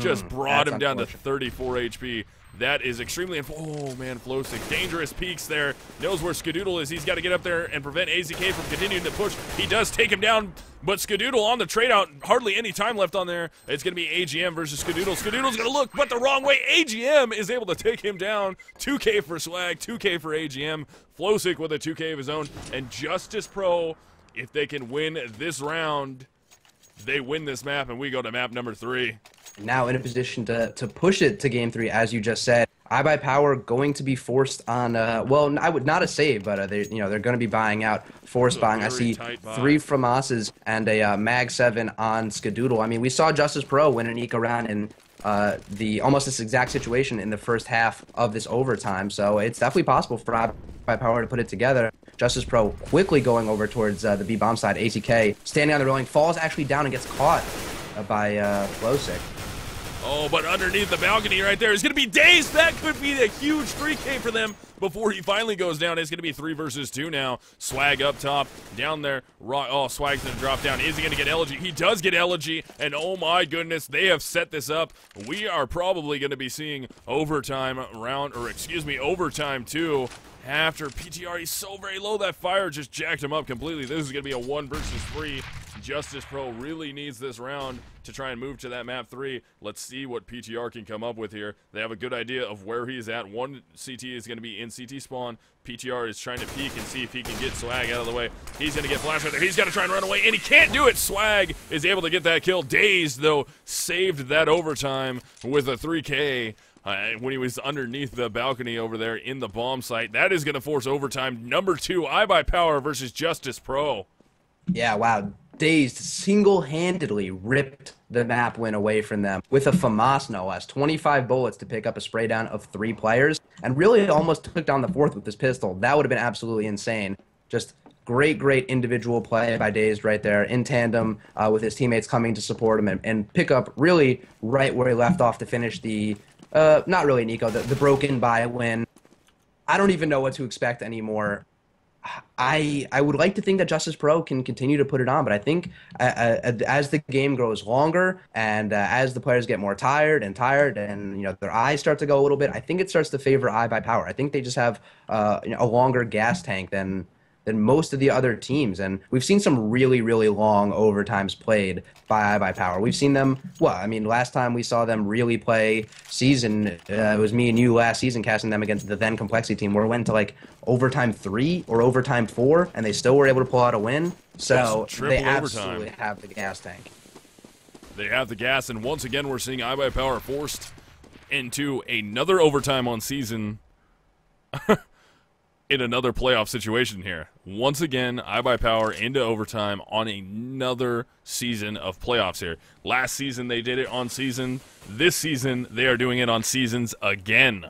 Speaker 2: Just brought him down to 34 HP. That is extremely... Oh, man, Flowsick. Dangerous peaks there. Knows where Skadoodle is. He's got to get up there and prevent AZK from continuing to push. He does take him down, but Skadoodle on the trade-out. Hardly any time left on there. It's going to be AGM versus Skadoodle. Skadoodle's going to look, but the wrong way. AGM is able to take him down. 2K for Swag, 2K for AGM. Flowsick with a 2K of his own. And Justus Pro, if they can win this round, they win this map, and we go to map number 3.
Speaker 1: Now in a position to push it to game 3, as you just said. iBUYPOWER going to be forced on, well, I would not a save, but they're going to be buying out, force buying. I see 3 FAMASs and a Mag 7 on Skadoodle. I mean, we saw Justus Pro win an eco round in almost this exact situation in the first half of this overtime, so it's definitely possible for iBUYPOWER to put it together. Justus Pro quickly going over towards the B-bomb side. AZK standing on the railing, falls actually down and gets caught by Flowsick.
Speaker 2: Oh, but underneath the balcony right there is going to be Dazed. That could be a huge 3K for them before he finally goes down. It's going to be 3 versus 2 now. Swag up top, down there. Oh, Swag's going to drop down. Is he going to get Elegy? He does get Elegy, and oh my goodness, they have set this up. We are probably going to be seeing overtime overtime 2. After PTR, he's so very low, that fire just jacked him up completely. This is going to be a 1 versus 3. Justus Pro really needs this round to try and move to that map 3. Let's see what PTR can come up with here. They have a good idea of where he's at. One CT is going to be in CT spawn. PTR is trying to peek and see if he can get Swag out of the way. He's going to get flash right there. He's got to try and run away, and he can't do it. Swag is able to get that kill. Dazed, though, saved that overtime with a 3K. When he was underneath the balcony over there in the bomb site. That is going to force overtime number 2. iBUYPOWER versus Justus Pro.
Speaker 1: Yeah, wow. Dazed single-handedly ripped the map win away from them with a FAMAS, no less. 25 bullets to pick up a spray down of 3 players, and really almost took down the 4th with this pistol. That would have been absolutely insane. Just great individual play by Dazed right there in tandem with his teammates coming to support him and pick up really right where he left off to finish the... not really an eco, the broken by win. I don't even know what to expect anymore. I would like to think that Justus Pro can continue to put it on, but I think as the game grows longer and as the players get more tired and their eyes start to go a little bit, I think it starts to favor iBUYPOWER. I think they just have a longer gas tank than most of the other teams, and we've seen some really long overtimes played by iBUYPOWER. We've seen them, well, I mean, last time we saw them really play Season, it was me and you last season casting them against the then Complexity team, where it went to like overtime 3 or overtime 4, and they still were able to pull out a win. So they absolutely have the gas tank.
Speaker 2: They have the gas, and once again we're seeing iBUYPOWER forced into another overtime on Season. In another playoff situation here. Once again, iBUYPOWER into overtime on another season of playoffs here. Last season they did it on Season. This season they are doing it on Seasons again.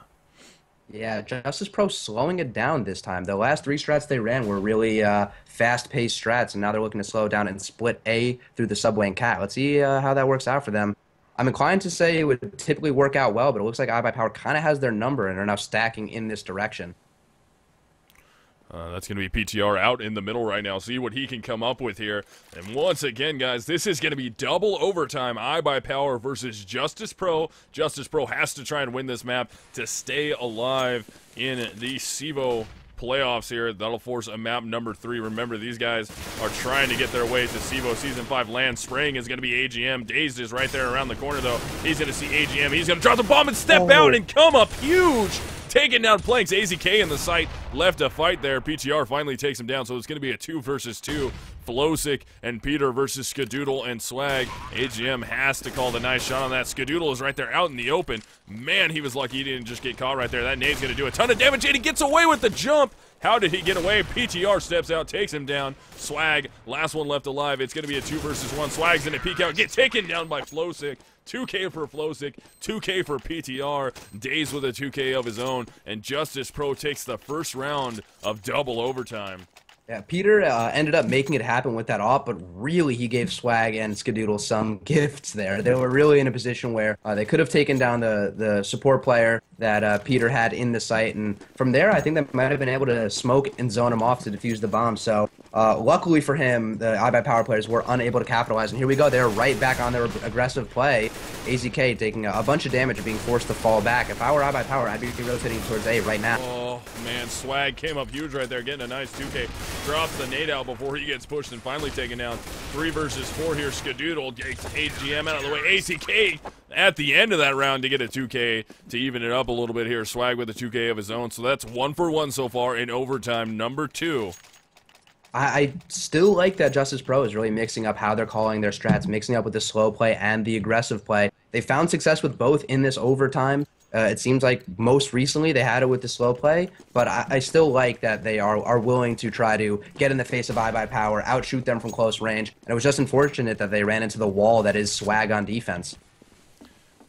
Speaker 1: Yeah, Justus Pro slowing it down this time. The last 3 strats they ran were really fast-paced strats, and now they're looking to slow it down and split A through the subway and cat. Let's see how that works out for them. I'm inclined to say it would typically work out well, but it looks like iBUYPOWER kind of has their number and are now stacking in this direction.
Speaker 2: That's going to be PTR out in the middle right now. See what he can come up with here. And once again, guys, this is going to be double overtime. iBUYPOWER versus Justus Pro. Justus Pro has to try and win this map to stay alive in the CEVO playoffs here. That'll force a map number 3. Remember, these guys are trying to get their way to CEVO Season 5 land. Spraying is going to be AGM. Dazed is right there around the corner, though. He's going to see AGM. He's going to drop the bomb and step out and come up huge. Taking down Planks. AZK in the site. Left a fight there. PTR finally takes him down, so it's going to be a 2 versus 2. Flowsick and Peter versus Skadoodle and Swag. AGM has to call the nice shot on that. Skadoodle is right there out in the open. Man, he was lucky he didn't just get caught right there. That nade's going to do a ton of damage, and he gets away with the jump. How did he get away? PTR steps out, takes him down. Swag, last one left alive. It's going to be a 2 versus 1. Swag's going to peek out, get taken down by Flowsick. 2K for Flowsick, 2K for PTR. Dazed with a 2K of his own, and Justus Pro takes the first round of double overtime.
Speaker 1: Yeah, Peter ended up making it happen with that op, but really he gave Swag and Skadoodle some gifts there. They were really in a position where they could have taken down the support player. that Peter had in the site, and from there I think they might have been able to smoke and zone him off to defuse the bomb. So luckily for him, the iBUYPOWER players were unable to capitalize, and here we go. They're right back on their aggressive play. AZK taking a bunch of damage and being forced to fall back. If I were iBUYPOWER, I'd be rotating towards A right now.
Speaker 2: Oh man, Swag came up huge right there, getting a nice 2K. Drops the nade out before he gets pushed and finally taken down. 3 versus 4 here. Skadoodle takes AGM out of the way. AZK at the end of that round to get a 2K to even it up a little bit here. Swag with a 2K of his own. So that's 1 for 1 so far in overtime number 2.
Speaker 1: I still like that Justus Pro is really mixing up how they're calling their strats, mixing up with the slow play and the aggressive play. They found success with both in this overtime. It seems like most recently they had it with the slow play, but I still like that they are willing to try to get in the face of iBUYPOWER, outshoot them from close range. And it was just unfortunate that they ran into the wall that is Swag on defense.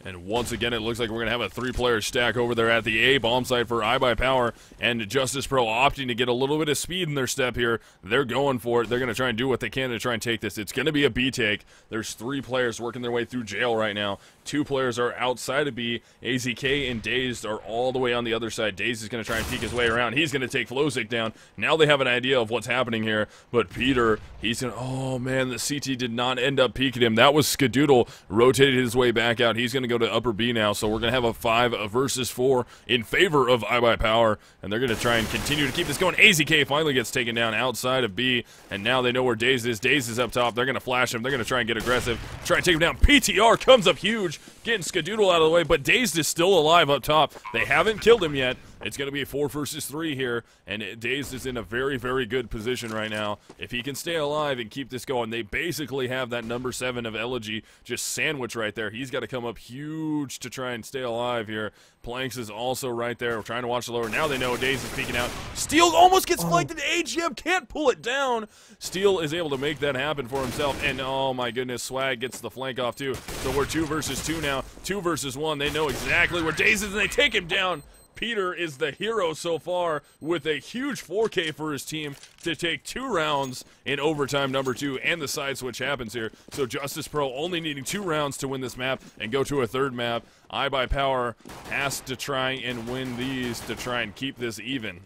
Speaker 2: And once again, it looks like we're going to have a 3-player stack over there at the A bomb site for iBUYPOWER, and Justus Pro opting to get a little bit of speed in their step here. They're going for it. They're going to try and do what they can to try and take this. It's going to be a B take. There's 3 players working their way through jail right now. 2 players are outside of B. AZK and Dazed are all the way on the other side. Dazed is going to try and peek his way around. He's going to take Flowsick down. Now they have an idea of what's happening here, but Peter, he's going to, oh man, the CT did not end up peeking him. That was Skadoodle, rotated his way back out. He's going to go to upper B now, so we're going to have a 5 versus 4 in favor of iBUYPOWER, and they're going to try and continue to keep this going. AZK finally gets taken down outside of B, and now they know where Dazed is. Dazed is up top. They're going to flash him. They're going to try and get aggressive, try and take him down. PTR comes up huge, getting Skadoodle out of the way, but Dazed is still alive up top. They haven't killed him yet. It's going to be a 4 versus 3 here, and Dazed is in a very, very good position right now. If he can stay alive and keep this going, they basically have that number 7 of Elegy just sandwich right there. He's got to come up huge to try and stay alive here. Planks is also right there. We're trying to watch the lower. Now they know Dazed is peeking out. Steel almost gets flanked into AGM. Can't pull it down. Steel is able to make that happen for himself, and oh my goodness, Swag gets the flank off too. So we're 2 versus 2 now. 2 versus 1. They know exactly where Dazed is, and they take him down. Peter is the hero so far with a huge 4K for his team to take 2 rounds in overtime number 2, and the side switch happens here. So Justus Pro only needing 2 rounds to win this map and go to a 3rd map. iBUYPOWER has to try and win these to try and keep this even.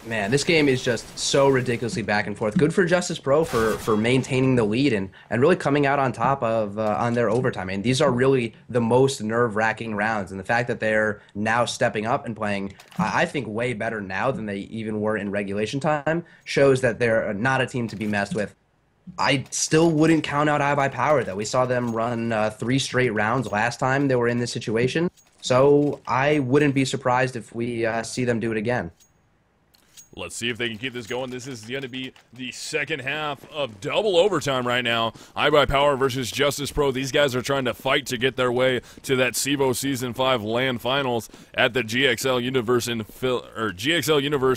Speaker 1: Man, this game is just so ridiculously back and forth. Good for Justus Pro for maintaining the lead and really coming out on top of on their overtime. I mean, these are really the most nerve-wracking rounds, and the fact that they're now stepping up and playing, I think, way better now than they even were in regulation time shows that they're not a team to be messed with. I still wouldn't count out iBUYPOWER, though. We saw them run 3 straight rounds last time they were in this situation, so I wouldn't be surprised if we see them do it again.
Speaker 2: Let's see if they can keep this going. This is going to be the second half of double overtime right now. iBUYPOWER versus Justus Pro. These guys are trying to fight to get their way to that CEVO Season 5 LAN Finals at the GXL Universe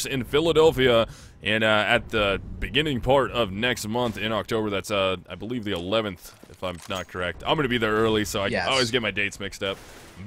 Speaker 2: in Philadelphia, and at the beginning part of next month in October. That's, I believe, the 11th, if I'm not correct. I'm going to be there early, so I always get my dates mixed up.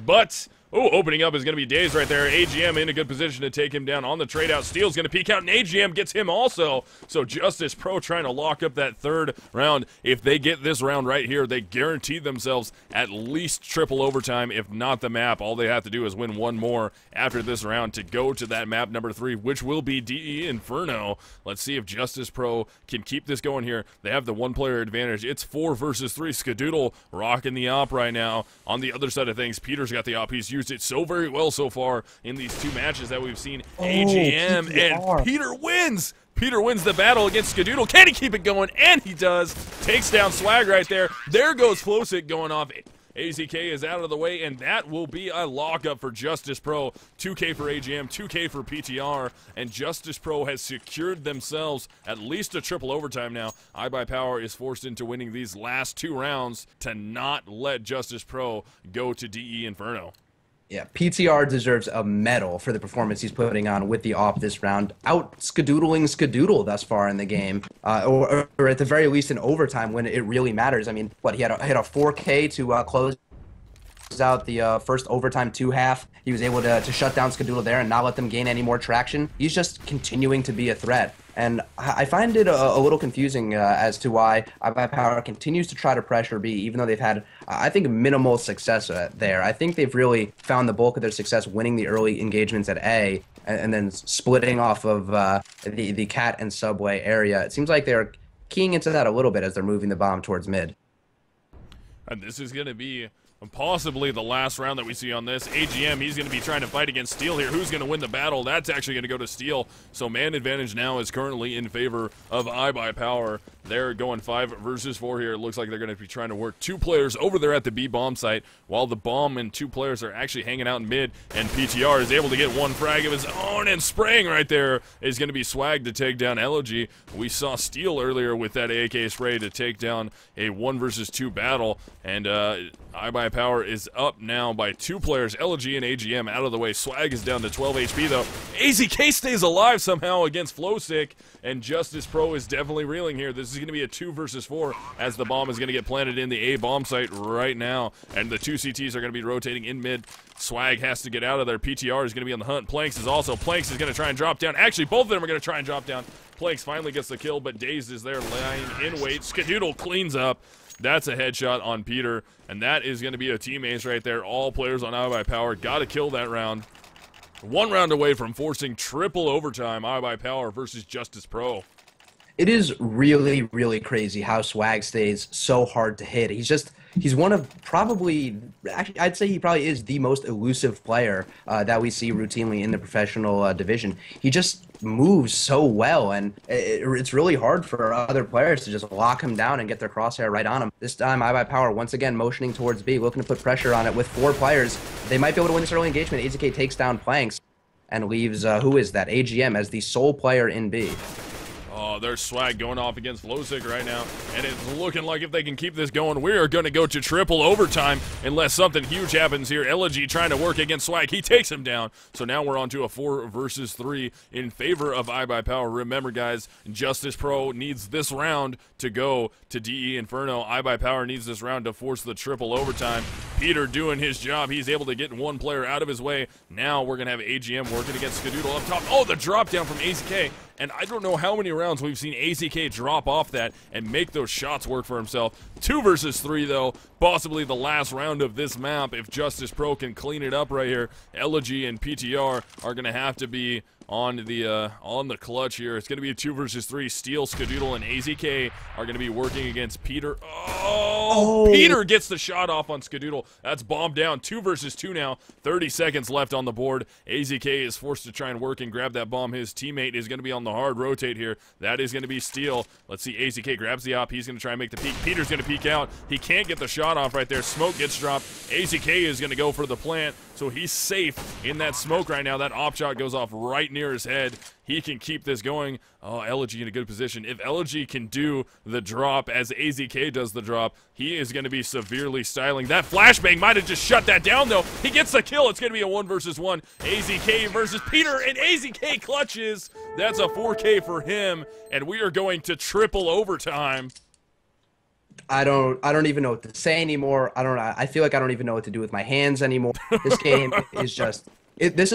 Speaker 2: But oh, opening up is going to be Dazed right there. AGM in a good position to take him down on the trade out. Steel's going to peek out, and AGM gets him also. So Justus Pro trying to lock up that 3rd round. If they get this round right here, they guarantee themselves at least triple overtime, if not the map. All they have to do is win 1 more after this round to go to that map number 3, which will be DE Inferno. Let's see if Justus Pro can keep this going here. They have the 1-player advantage. It's 4 versus 3. Skadoodle rocking the op right now. On the other side of things, Peter's got the op. He's used it so very well so far in these 2 matches that we've seen. AGM, and Peter wins! Peter wins the battle against Skadoodle. Can he keep it going? And he does. Takes down Swag right there. There goes Flowsick going off. AZK is out of the way, and that will be a lockup for Justus Pro. 2K for AGM, 2K for PTR, and Justus Pro has secured themselves at least a triple overtime now. iBUYPOWER is forced into winning these last 2 rounds to not let Justus Pro go to DE Inferno.
Speaker 1: Yeah, PTR deserves a medal for the performance he's putting on with the op this round, out skadoodling Skadoodle thus far in the game, or at the very least in overtime when it really matters. I mean, what, he had a 4K to close out the first overtime 2 half. He was able to shut down Skadoodle there and not let them gain any more traction. He's just continuing to be a threat. And I find it a little confusing as to why iBUYPOWER continues to try to pressure B, even though they've had, I think, minimal success there. I think they've really found the bulk of their success winning the early engagements at A and then splitting off of the cat and subway area. It seems like they're keying into that a little bit as they're moving the bomb towards mid.
Speaker 2: And this is going to be possibly the last round that we see on this. AGM, he's going to be trying to fight against Steel here. Who's going to win the battle? That's actually going to go to Steel. So man advantage now is currently in favor of iBUYPOWER. They're going 5 versus 4 here. It looks like they're going to be trying to work 2 players over there at the B bomb site, while the bomb and 2 players are actually hanging out in mid, and PTR is able to get 1 frag of his own, and spraying right there is going to be Swag to take down Elegy. We saw Steel earlier with that AK spray to take down a 1 versus 2 battle, and iBUYPOWER is up now by 2 players, Elegy and AGM out of the way. Swag is down to 12 HP though. AZK stays alive somehow against Flowsick, and Justus Pro is definitely reeling here. This is going to be a 2 versus 4 as the bomb is going to get planted in the A bomb site right now, and the 2 CTs are going to be rotating in mid. Swag has to get out of there. PTR is going to be on the hunt. Planks is also. Planks is going to try and drop down. Actually, both of them are going to try and drop down. Planks finally gets the kill, but Dazed is there lying in wait. Skadoodle cleans up. That's a headshot on Peter, and that is going to be a team ace right there. All players on iBUYPOWER got to kill that round. 1 round away from forcing triple overtime. iBUYPOWER versus Justus Pro.
Speaker 1: It is really, really crazy how Swag stays so hard to hit. He's one of probably, actually, I'd say he probably is the most elusive player that we see routinely in the professional division. He just moves so well, and it's really hard for other players to just lock him down and get their crosshair right on him. This time, iBUYPOWER once again motioning towards B, looking to put pressure on it with 4 players. They might be able to win this early engagement. AZK takes down Planks and leaves, who is that? AGM as the sole player in B.
Speaker 2: Oh, there's Swag going off against Flowsick right now, and it's looking like if they can keep this going, we are going to go to triple overtime unless something huge happens here. Elegy trying to work against Swag. He takes him down, so now we're on to a 4 versus 3 in favor of iBUYPOWER. Remember, guys, Justus Pro needs this round to go to DE Inferno. iBUYPOWER needs this round to force the triple overtime. Peter doing his job. He's able to get 1 player out of his way. Now we're going to have AGM working against Skadoodle up top. Oh, the drop down from AZK. And I don't know how many rounds we've seen AZK drop off that and make those shots work for himself. 2 versus 3, though. Possibly the last round of this map if Justus Pro can clean it up right here. Elegy and PTR are going to have to be on the clutch here. It's going to be a 2 versus 3. Steel, Skadoodle, and AZK are going to be working against Peter. Oh, Peter gets the shot off on Skadoodle. That's bombed down. 2 versus 2 now. 30 seconds left on the board. AZK is forced to try and work and grab that bomb. His teammate is going to be on the hard rotate here. That is going to be Steel. Let's see. AZK grabs the op. He's going to try and make the peek. Peter's going to peek out. He can't get the shot off right there. Smoke gets dropped. AZK is going to go for the plant, so he's safe in that smoke right now. That op shot goes off right near his head. He can keep this going. Oh, Elegy in a good position. If Elegy can do the drop as AZK does the drop, he is going to be severely styling. That flashbang might have just shut that down, though. He gets the kill. It's going to be a 1 versus 1. AZK versus Peter, and AZK clutches. That's a 4K for him, and we are going to triple overtime.
Speaker 1: I don't even know what to say anymore. I feel like I don't even know what to do with my hands anymore. This game is just this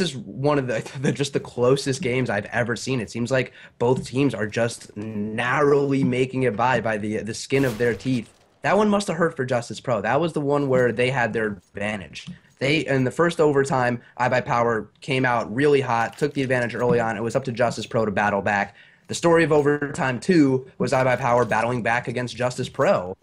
Speaker 1: is one of the closest games I've ever seen. It seems like both teams are just narrowly making it by the skin of their teeth. That one must have hurt for Justus Pro. That was the one where they had their advantage. In the first overtime, iBUYPOWER came out really hot, took the advantage early on. It was up to Justus Pro to battle back. The story of overtime 2 was iBUYPOWER battling back against Justus Pro.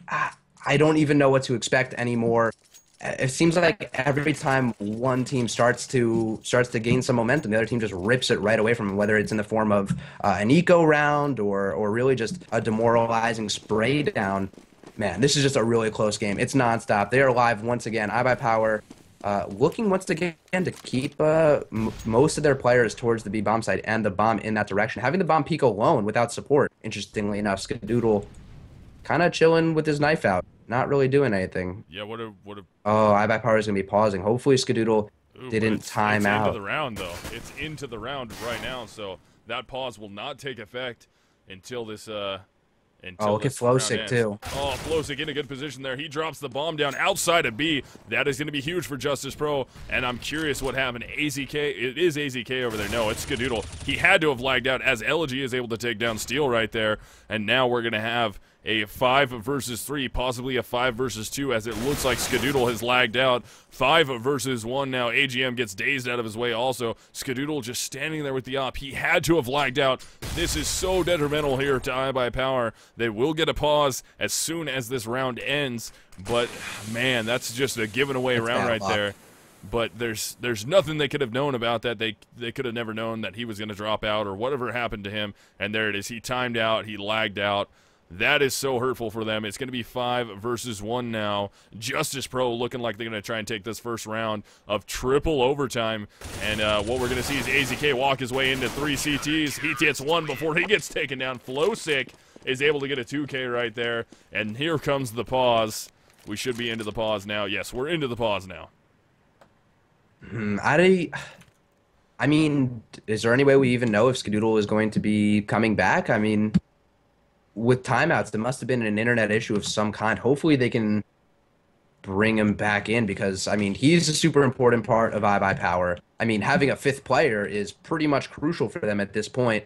Speaker 1: I don't even know what to expect anymore. It seems like every time one team starts to gain some momentum, the other team just rips it right away from them, whether it's in the form of an eco round or really just a demoralizing spray down. Man, this is just a really close game. It's nonstop. They are live once again. iBUYPOWER looking once again to keep most of their players towards the B bomb site and the bomb in that direction. Having the bomb peek alone without support, interestingly enough, Skadoodle kind of chilling with his knife out, not really doing anything.
Speaker 2: Yeah, what a
Speaker 1: Oh, iBUYPOWER is going to be pausing. Hopefully Skadoodle didn't time out.
Speaker 2: It's into the round, though. It's into the round right now, so that pause will not take effect until this
Speaker 1: Oh,
Speaker 2: until
Speaker 1: look at
Speaker 2: this round
Speaker 1: Flowsick
Speaker 2: ends.
Speaker 1: too.
Speaker 2: Oh, Flowsick in a good position there. He drops the bomb down outside of B. That is going to be huge for Justus Pro, and I'm curious what happened. AZK, it is AZK over there. No, it's Skadoodle. He had to have lagged out as Elegy is able to take down Steel right there, and now we're going to have a 5 versus 3, possibly a 5 versus 2, as it looks like Skadoodle has lagged out. 5 versus 1 now. AGM gets dazed out of his way also. Skadoodle just standing there with the op. He had to have lagged out. This is so detrimental here to iBUYPOWER. They will get a pause as soon as this round ends, but man, that's just a given away round right there. But there's nothing they could have known about that. They could have never known that he was going to drop out or whatever happened to him, and there it is. He timed out. He lagged out. That is so hurtful for them. It's going to be 5 versus 1 now. Justus Pro looking like they're going to try and take this first round of triple overtime. And what we're going to see is AZK walk his way into 3 CTs. He gets 1 before he gets taken down. Flowsick is able to get a 2K right there. And here comes the pause. We should be into the pause now. Yes, we're into the pause now.
Speaker 1: I mean, is there any way we even know if Skadoodle is going to be coming back? I mean, with timeouts, there must have been an internet issue of some kind. Hopefully they can bring him back in because, I mean, he's a super important part of iBUYPOWER. I mean, having a 5th player is pretty much crucial for them at this point.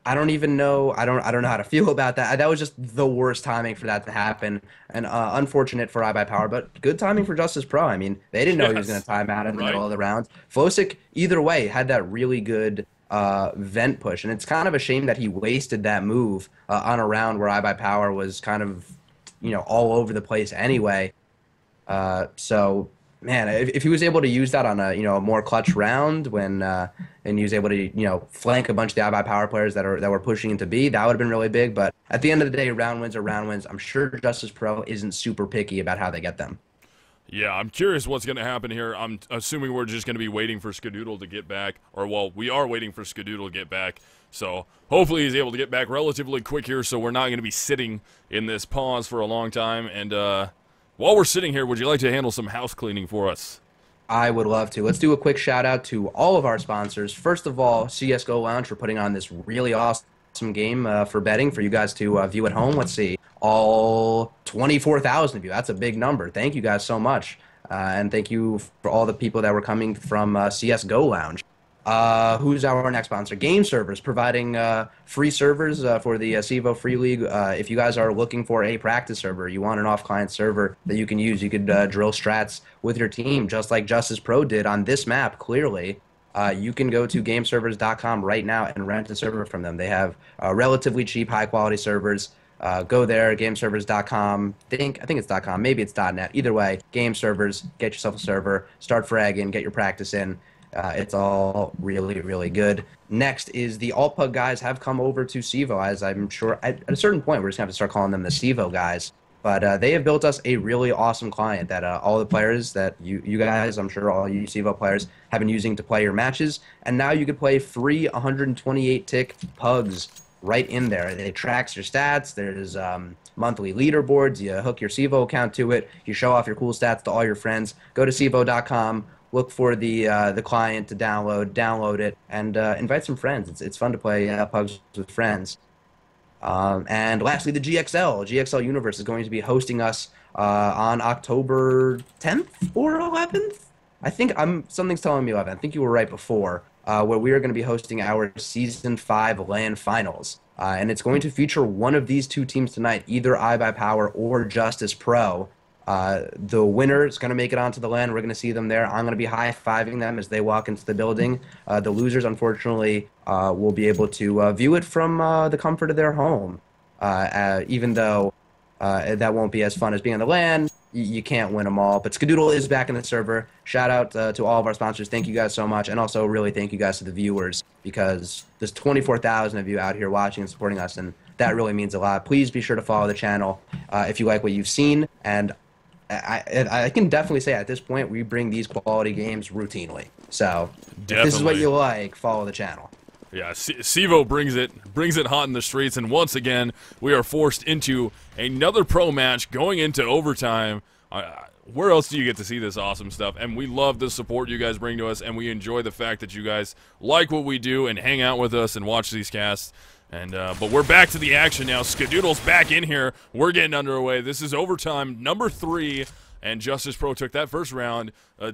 Speaker 1: I don't even know. I don't know how to feel about that. That was just the worst timing for that to happen, and unfortunate for iBUYPOWER, but good timing for Justus Pro. I mean, they didn't know he was going to time out in the middle of the round. Flowsick, either way, had that really good vent push, and it's kind of a shame that he wasted that move on a round where iBUYPOWER was kind of, you know, all over the place anyway. So man, if he was able to use that on a, you know, a more clutch round when and he was able to, you know, flank a bunch of the iBUYPOWER players that were pushing into B, that would have been really big. But at the end of the day, round wins are round wins. I'm sure Justus Pro isn't super picky about how they get them.
Speaker 2: Yeah, I'm curious what's going to happen here. I'm assuming we're just going to be waiting for Skadoodle to get back. Or, well, we are waiting for Skadoodle to get back. So, hopefully he's able to get back relatively quick here so we're not going to be sitting in this pause for a long time. And while we're sitting here, would you like to handle some house cleaning for us?
Speaker 1: I would love to. Let's do a quick shout out to all of our sponsors. First of all, CSGO Lounge for putting on this really awesome game for betting for you guys to view at home. Let's see. All 24,000 of you. That's a big number. Thank you guys so much. And thank you for all the people that were coming from CSGO Lounge. Who's our next sponsor? Game Servers, providing free servers for the CEVO Free League. If you guys are looking for a practice server, you want an off-client server that you can use, you could drill strats with your team, just like Justus Pro did on this map, clearly. You can go to gameservers.com right now and rent a server from them. They have relatively cheap, high-quality servers. Go there, gameservers.com. I think it's .com, maybe it's .net. Either way, game servers, get yourself a server, start fragging, get your practice in. It's all really, really good. Next is the Altpug guys have come over to CEVO, as I'm sure at a certain point we're just going to have to start calling them the CEVO guys. But they have built us a really awesome client that all the players that you guys, I'm sure all you CEVO players, have been using to play your matches. And now you can play free 128-tick pugs right in there. It tracks your stats. There's monthly leaderboards. You hook your CEVO account to it. You show off your cool stats to all your friends. Go to CEVO.com. Look for the client to download it, and invite some friends. It's fun to play pugs with friends. And lastly, the GXL Universe is going to be hosting us on October 10th or 11th. I think something's telling me 11th. I think you were right before, where we are going to be hosting our Season 5 LAN Finals. And it's going to feature one of these two teams tonight, either iBUYPOWER or Justus Pro. The winner is going to make it onto the LAN. We're going to see them there. I'm going to be high-fiving them as they walk into the building. The losers, unfortunately, will be able to view it from the comfort of their home. Even though that won't be as fun as being on the LAN, you can't win them all. But Skadoodle is back in the server. Shout out to all of our sponsors. Thank you guys so much. And also really thank you guys to the viewers, because there's 24,000 of you out here watching and supporting us, and that really means a lot. Please be sure to follow the channel if you like what you've seen. And I can definitely say at this point we bring these quality games routinely. So if this is what you like, follow the channel.
Speaker 2: Yeah, CEVO brings it hot in the streets, and once again we are forced into another pro match going into overtime. Where else do you get to see this awesome stuff? And we love the support you guys bring to us, and we enjoy the fact that you guys like what we do and hang out with us and watch these casts. And but we're back to the action now. Skadoodle's back in here. We're getting underway. This is overtime number 3. And Justus Pro took that first round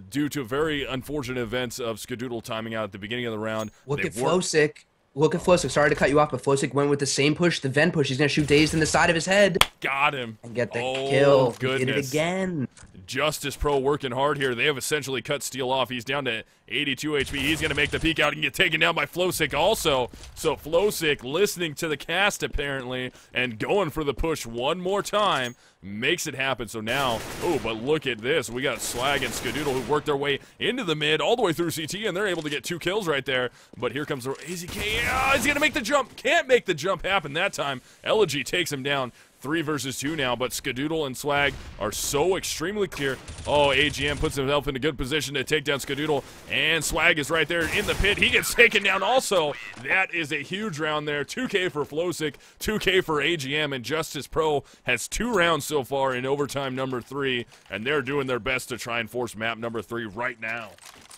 Speaker 2: due to very unfortunate events of Skadoodle timing out at the beginning of the round.
Speaker 1: Look at Flosick. Look at Flosick. Sorry to cut you off, but Flosick went with the same push, the Ven push. He's going to shoot Dazed in the side of his head.
Speaker 2: Got him.
Speaker 1: And get the kill.
Speaker 2: Goodness.
Speaker 1: He did it again.
Speaker 2: Justus Pro working hard here. They have essentially cut Steel off. He's down to 82 HP. He's going to make the peek out and get taken down by Flosick also. So Flosick listening to the cast apparently and going for the push one more time makes it happen. So now, oh, but look at this. We got Swag and Skadoodle who worked their way into the mid all the way through CT, and they're able to get 2 kills right there. But here comes the AZK. He's going to make the jump. Can't make the jump happen that time. Elegy takes him down. 3 versus 2 now, but Skadoodle and Swag are so extremely clear. Oh, AGM puts himself in a good position to take down Skadoodle, and Swag is right there in the pit. He gets taken down also. That is a huge round there. 2K for Flosick, 2K for AGM, and Justus Pro has 2 rounds so far in overtime number 3, and they're doing their best to try and force map number 3 right now.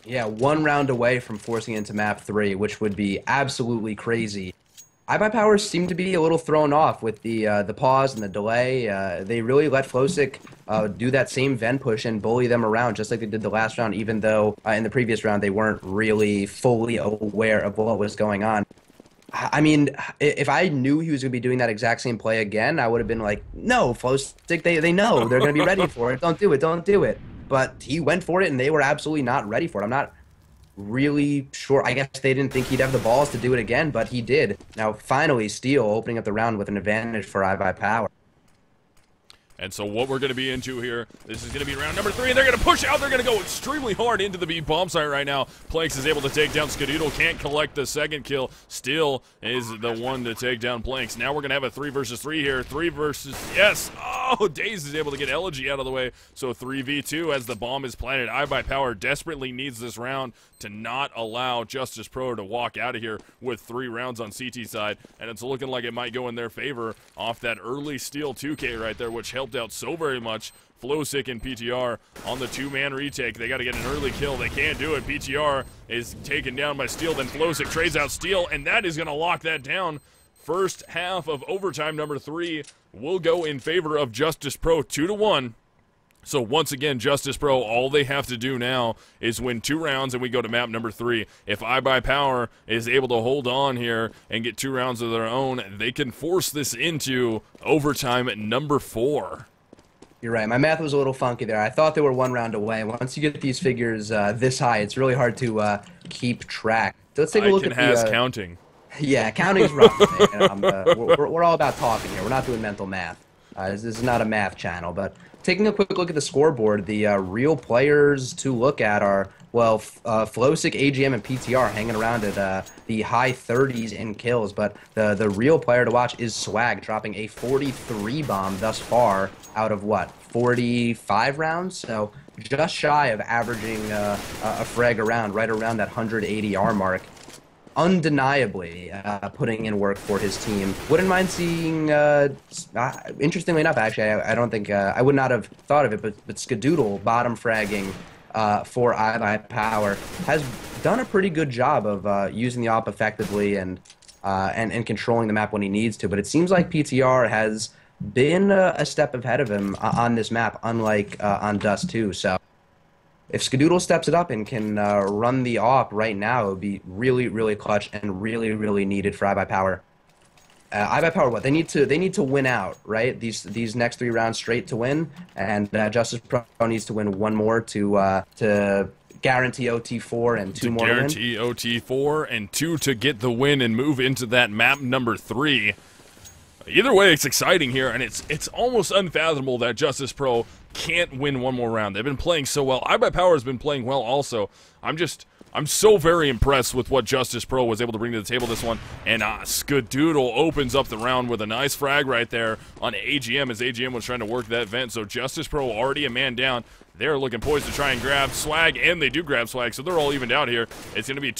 Speaker 1: Yeah, 1 round away from forcing it into map 3, which would be absolutely crazy. iBUYPOWER seemed to be a little thrown off with the pause and the delay. They really let Flosick do that same Ven push and bully them around just like they did the last round, even though in the previous round they weren't really fully aware of what was going on. I mean, if I knew he was going to be doing that exact same play again, I would have been like, no, Flosick, they know. They're going to be ready for it. Don't do it. Don't do it. But he went for it, and they were absolutely not ready for it. I'm not really sure. I guess they didn't think he'd have the balls to do it again, but he did. Now, finally, Steel opening up the round with an advantage for iBUYPOWER.
Speaker 2: And so what we're going to be into here, this is going to be round number 3, and they're going to push out. They're going to go extremely hard into the B bomb site right now. Planks is able to take down Skadoodle, can't collect the second kill. Still is the one to take down Planks. Now we're going to have a 3 versus 3 here. 3 versus, yes. Oh, Daze is able to get Elegy out of the way. So 3v2 as the bomb is planted. iBUYPOWER desperately needs this round to not allow Justus Pro to walk out of here with 3 rounds on CT side. And it's looking like it might go in their favor off that early Steel 2K right there, which helped out so very much. Flosick and PTR on the 2-man retake. They got to get an early kill. They can't do it. PTR is taken down by Steel. Then Flosick trades out Steel, and that is going to lock that down. First half of overtime number 3 will go in favor of Justus Pro 2-1. So once again, Justus Pro, all they have to do now is win 2 rounds and we go to map number 3. If iBUYPOWER is able to hold on here and get 2 rounds of their own, they can force this into overtime at number 4.
Speaker 1: You're right. My math was a little funky there. I thought they were 1 round away. Once you get these figures this high, it's really hard to keep track. So let's take a look at the
Speaker 2: counting.
Speaker 1: Yeah, counting's rough. We're all about talking here. We're not doing mental math. This is not a math channel, but taking a quick look at the scoreboard, the real players to look at are, well, Flosick, AGM, and PTR hanging around at the high 30s in kills, but the real player to watch is Swag, dropping a 43 bomb thus far out of, what, 45 rounds? So just shy of averaging a frag around, right around that 180 R mark. Undeniably putting in work for his team. Wouldn't mind seeing, interestingly enough, actually, I don't think, I would not have thought of it, but Skadoodle bottom fragging for iBUYPOWER has done a pretty good job of using the op effectively and controlling the map when he needs to, but it seems like PTR has been a step ahead of him on this map, unlike on Dust 2, so if Skadoodle steps it up and can run the op right now, it would be really, really clutch and really, really needed for iBUYPOWER. iBUYPOWER, what? They need to win out, right? These next 3 rounds straight to win, and Justus Pro needs to win 1 more to guarantee OT4 and 2 more to win.
Speaker 2: Guarantee OT4 and 2 to get the win and move into that map number 3. Either way, it's exciting here, and it's almost unfathomable that Justus Pro can't win 1 more round. They've been playing so well. iBUYPOWER has been playing well also. I'm so very impressed with what Justus Pro was able to bring to the table this one. And Skadoodle opens up the round with a nice frag right there on AGM as AGM was trying to work that vent. So Justus Pro already a man down. They're looking poised to try and grab Swag, and they do grab Swag, so they're all evened out here. It's going to be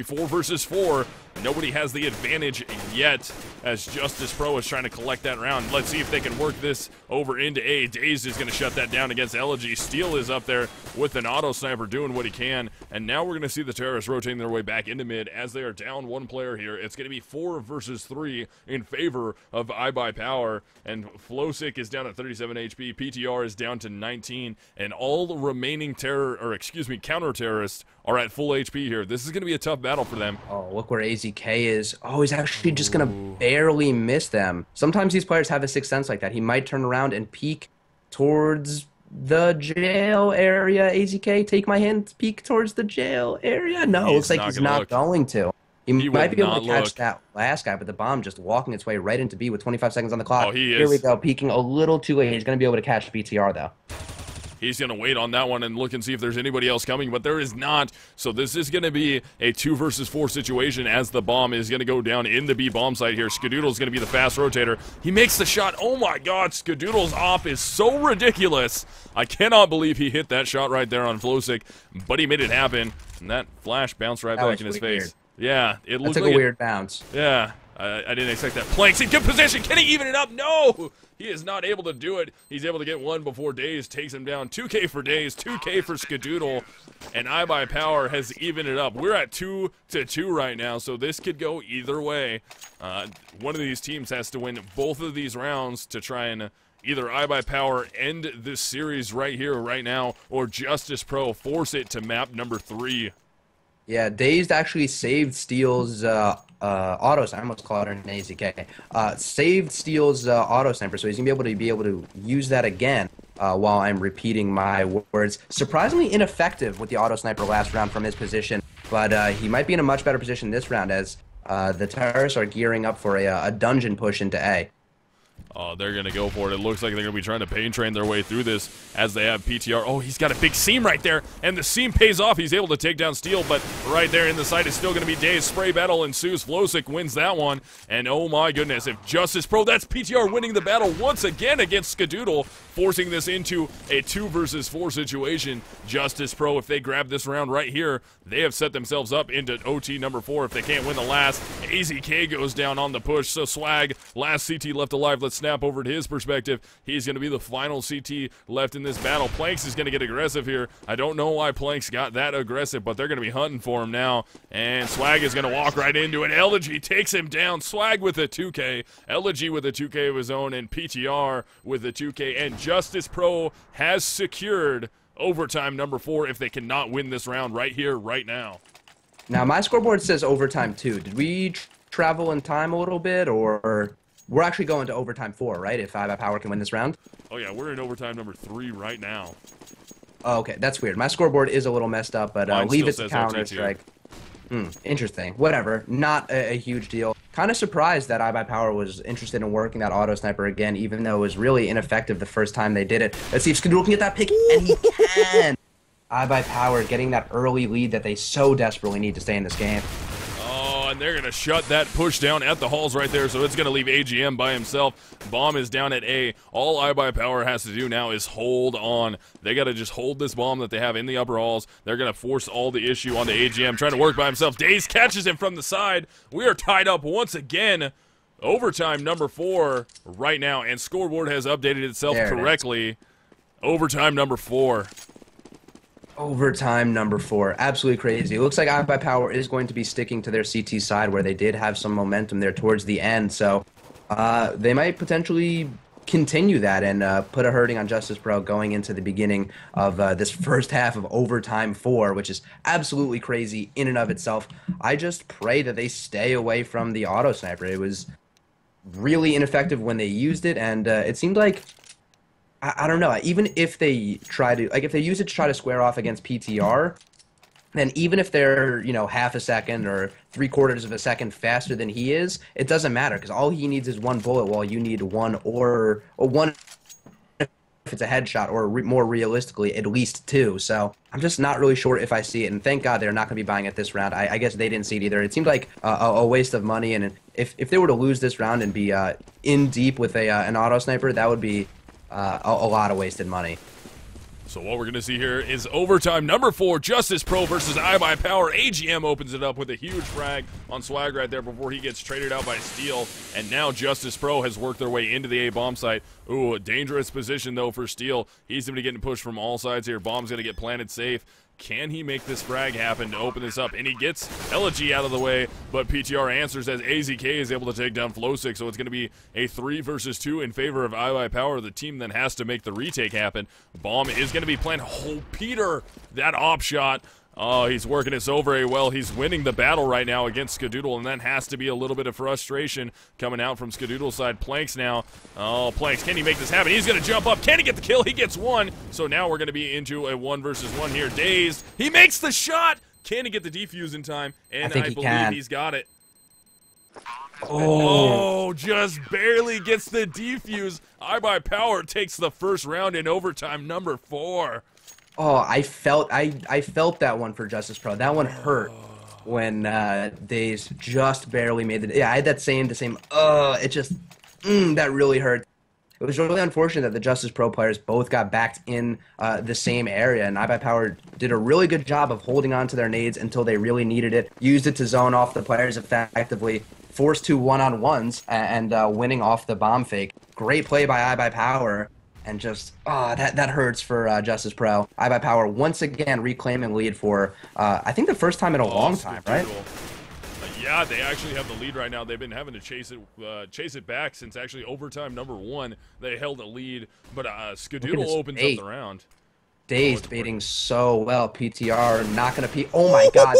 Speaker 2: 4 versus 4. Nobody has the advantage yet as Justus Pro is trying to collect that round. Let's see if they can work this over into A. Dazed is going to shut that down against Elegy. Steel is up there with an auto sniper doing what he can. And now we're going to see the terrorists rotating their way back into mid as they are down one player here. It's going to be 4 versus 3 in favor of iBUYPOWER. And Flowsick is down at 37 HP. PTR is down to 19. And all the remaining counter-terrorists are at full HP here. This is going to be a tough battle for them.
Speaker 1: Oh, look where AZK is. Oh, he's actually just going to barely miss them. Sometimes these players have a sixth sense like that. He might turn around and peek towards the jail area. AZK, take my hint. Peek towards the jail area. No, looks like he's not going to. He might be able to catch that last guy, but the bomb just walking its way right into B with 25 seconds on the clock.
Speaker 2: Oh, he is.
Speaker 1: Here we go, peeking a little too late. He's going to be able to catch BTR, though.
Speaker 2: He's going to wait on that one and look and see if there's anybody else coming, but there is not. So this is going to be a 2 versus 4 situation as the bomb is going to go down in the B bomb site here. Skadoodle's going to be the fast rotator. He makes the shot. Oh my god, Skadoodle's off is so ridiculous. I cannot believe he hit that shot right there on Flowsick, but he made it happen. And that flash bounced right back in his face. Yeah, it looked like
Speaker 1: a weird bounce.
Speaker 2: Yeah. I didn't expect that. Planks in good position. Can he even it up? No! He is not able to do it. He's able to get one before Daze takes him down. 2K for Daze, 2K for Skadoodle, and iBUYPOWER has evened it up. We're at 2-2 right now, so this could go either way. One of these teams has to win both of these rounds to try and either iBUYPOWER end this series right here, right now, or Justus Pro force it to map number 3.
Speaker 1: Yeah, Dazed actually saved Steel's auto sniper. I almost called her an AZK. Saved Steel's auto sniper, so he's gonna be able to use that again while I'm repeating my words. Surprisingly ineffective with the auto sniper last round from his position, but he might be in a much better position this round as the terrorists are gearing up for a dungeon push into A.
Speaker 2: Oh, they're going to go for it. It looks like they're going to be trying to pain train their way through this as they have PTR. Oh, he's got a big seam right there, and the seam pays off. He's able to take down Steel, but right there in the side is still going to be Daze. Spray battle ensues. Flowsick wins that one, and oh my goodness, if Justus Pro, that's PTR winning the battle once again against Skadoodle, forcing this into a 2 versus 4 situation. Justus Pro, if they grab this round right here, they have set themselves up into OT number 4 if they can't win the last. AZK goes down on the push, so Swag, last CT left alive. Let's snap over to his perspective. He's going to be the final CT left in this battle. Planks is going to get aggressive here. I don't know why Planks got that aggressive, but they're going to be hunting for him now. And Swag is going to walk right into it. Elegy takes him down. Swag with a 2K. Elegy with a 2K of his own, and PTR with a 2K. And Justus Pro has secured overtime number 4 if they cannot win this round right here, right now.
Speaker 1: Now, my scoreboard says overtime 2. Did we travel in time a little bit, or... We're actually going to overtime 4, right? If iBUYPOWER can win this round?
Speaker 2: Oh, yeah, we're in overtime number 3 right now.
Speaker 1: Oh, okay, that's weird. My scoreboard is a little messed up, but leave it to Counter-Strike. Interesting. Whatever. Not a huge deal. Kind of surprised that iBUYPOWER was interested in working that auto sniper again, even though it was really ineffective the first time they did it. Let's see if Skadoodle can get that pick, and he can! iBUYPOWER getting that early lead that they so desperately need to stay in this game.
Speaker 2: And they're going to shut that push down at the halls right there, so it's going to leave AGM by himself. Bomb is down at A. All iBUYPOWER has to do now is hold on. They got to just hold this bomb that they have in the upper halls. They're going to force all the issue onto AGM, trying to work by himself. Daze catches him from the side. We are tied up once again. Overtime number 4 right now, and scoreboard has updated itself correctly. Overtime number 4.
Speaker 1: Overtime number 4. Absolutely crazy. It looks like iBUYPOWER is going to be sticking to their CT side where they did have some momentum there towards the end. So they might potentially continue that and put a hurting on Justus Pro going into the beginning of this first half of overtime 4, which is absolutely crazy in and of itself. I just pray that they stay away from the auto sniper. It was really ineffective when they used it, and it seemed like I don't know, even if they try to, like, if they use it to try to square off against PTR, then even if they're, you know, half a second or 3/4 of a second faster than he is, it doesn't matter, because all he needs is 1 bullet while you need 1 or 1 if it's a headshot, or more realistically, at least 2. So I'm just not really sure if I see it, and thank God they're not going to be buying it this round. I guess they didn't see it either. It seemed like a waste of money, and if they were to lose this round and be in deep with an auto sniper, that would be a lot of wasted money.
Speaker 2: So what we're going to see here is overtime number 4, Justus Pro versus iBUYPOWER. AGM opens it up with a huge frag on Swag right there before he gets traded out by Steel. And now Justus Pro has worked their way into the A bomb site. Ooh, a dangerous position, though, for Steel. He's going to be getting pushed from all sides here. Bomb's going to get planted safe. Can he make this frag happen to open this up? And he gets Elegy out of the way, but PTR answers as AZK is able to take down Flowsick, so it's going to be a 3 versus 2 in favor of iBUYPOWER. The team then has to make the retake happen. Bomb is going to be planted. Oh, Peter, that op shot. Oh, he's working it so very well. He's winning the battle right now against Skadoodle, and that has to be a little bit of frustration coming out from Skadoodle's side. Planks now. Oh, Planks, can he make this happen? He's going to jump up. Can he get the kill? He gets one. So now we're going to be into a 1 versus 1 here. Dazed. He makes the shot. Can he get the defuse in time? And I believe he's got it. Oh, just barely gets the defuse. iBUYPOWER takes the first round in overtime number 4.
Speaker 1: Oh, I felt that one for Justus Pro. That one hurt when they just barely made the. Yeah, I had that the same. It just that really hurt. It was really unfortunate that the Justus Pro players both got backed in the same area, and iBUYPOWER did a really good job of holding on to their nades until they really needed it. Used it to zone off the players effectively, forced 2 one-on-ones, and winning off the bomb fake. Great play by iBUYPOWER. And just, that hurts for Justus Pro. iBUYPOWER once again reclaiming lead for, I think the first time in a long time, right?
Speaker 2: Yeah, they actually have the lead right now. They've been having to chase it back since actually overtime number 1. They held a lead, but Skadoodle opens up the round.
Speaker 1: Dazed baiting so well. PTR not going to Oh my god.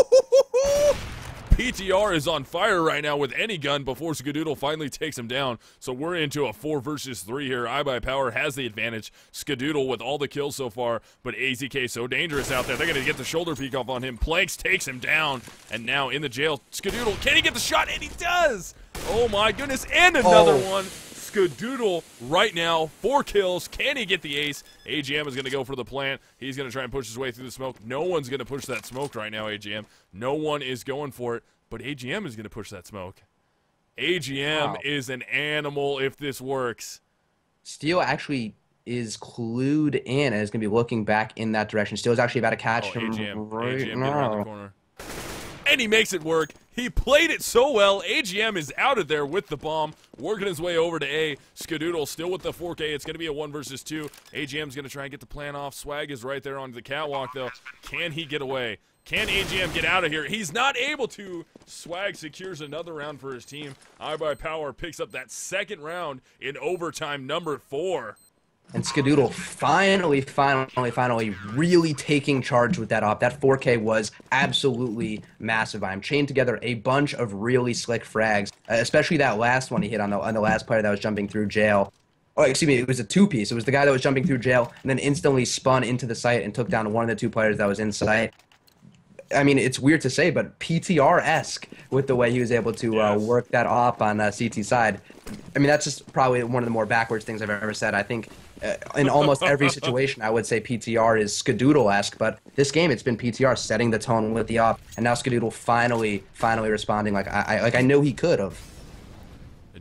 Speaker 2: PTR is on fire right now with any gun before Skadoodle finally takes him down. So we're into a 4 versus 3 here. iBUYPOWER has the advantage. Skadoodle with all the kills so far, but AZK so dangerous out there. They're going to get the shoulder peek off on him. Planks takes him down, and now in the jail, Skadoodle, can he get the shot? And he does! Oh my goodness, and another one. Skadoodle right now, 4 kills. Can he get the ace? AGM is going to go for the plant. He's going to try and push his way through the smoke. No one's going to push that smoke right now, AGM. No one is going for it, but AGM is going to push that smoke. AGM is an animal if this works.
Speaker 1: Steel actually is clued in and is going to be looking back in that direction. Steel's actually about to catch him right now.
Speaker 2: Around the corner. And he makes it work. He played it so well. AGM is out of there with the bomb, working his way over to A. Skadoodle still with the 4K. It's going to be a 1 versus 2. AGM's going to try and get the plan off. Swag is right there on the catwalk, though. Can he get away? Can AGM get out of here? He's not able to. Swag secures another round for his team. iBUYPOWER picks up that second round in overtime number 4.
Speaker 1: And Skadoodle finally really taking charge with that op. That 4K was absolutely massive by him. Chained together a bunch of really slick frags, especially that last one he hit on the last player that was jumping through jail. Oh, excuse me, it was a 2-piece. It was the guy that was jumping through jail and then instantly spun into the site and took down one of the 2 players that was in sight. I mean, it's weird to say, but PTR-esque with the way he was able to work that op on CT side. I mean, that's just probably one of the more backwards things I've ever said. I think in almost every situation, I would say PTR is Skadoodle-esque, but this game, it's been PTR setting the tone with the op, and now Skadoodle finally responding like I know he could have.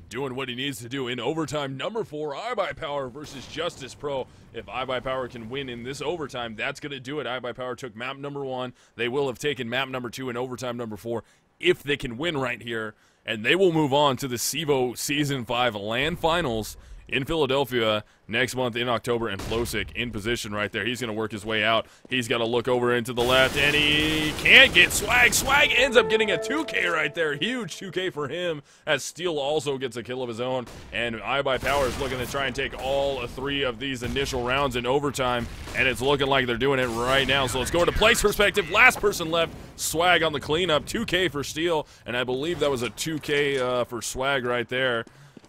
Speaker 2: Doing what he needs to do in overtime number 4, iBUYPOWER versus Justus Pro. If iBUYPOWER can win in this overtime, that's going to do it. iBUYPOWER took map number 1. They will have taken map number 2 in overtime number 4 if they can win right here. And they will move on to the CEVO Season 5 LAN Finals in Philadelphia next month in October, and Flowsick in position right there. He's going to work his way out. He's got to look over into the left, and he can't get Swag. Swag ends up getting a 2K right there. Huge 2K for him, as Steel also gets a kill of his own, and iBUYPOWER is looking to try and take all 3 of these initial rounds in overtime, and it's looking like they're doing it right now. So let's go to Plake's perspective. Last person left, Swag on the cleanup. 2K for Steel, and I believe that was a 2K for Swag right there.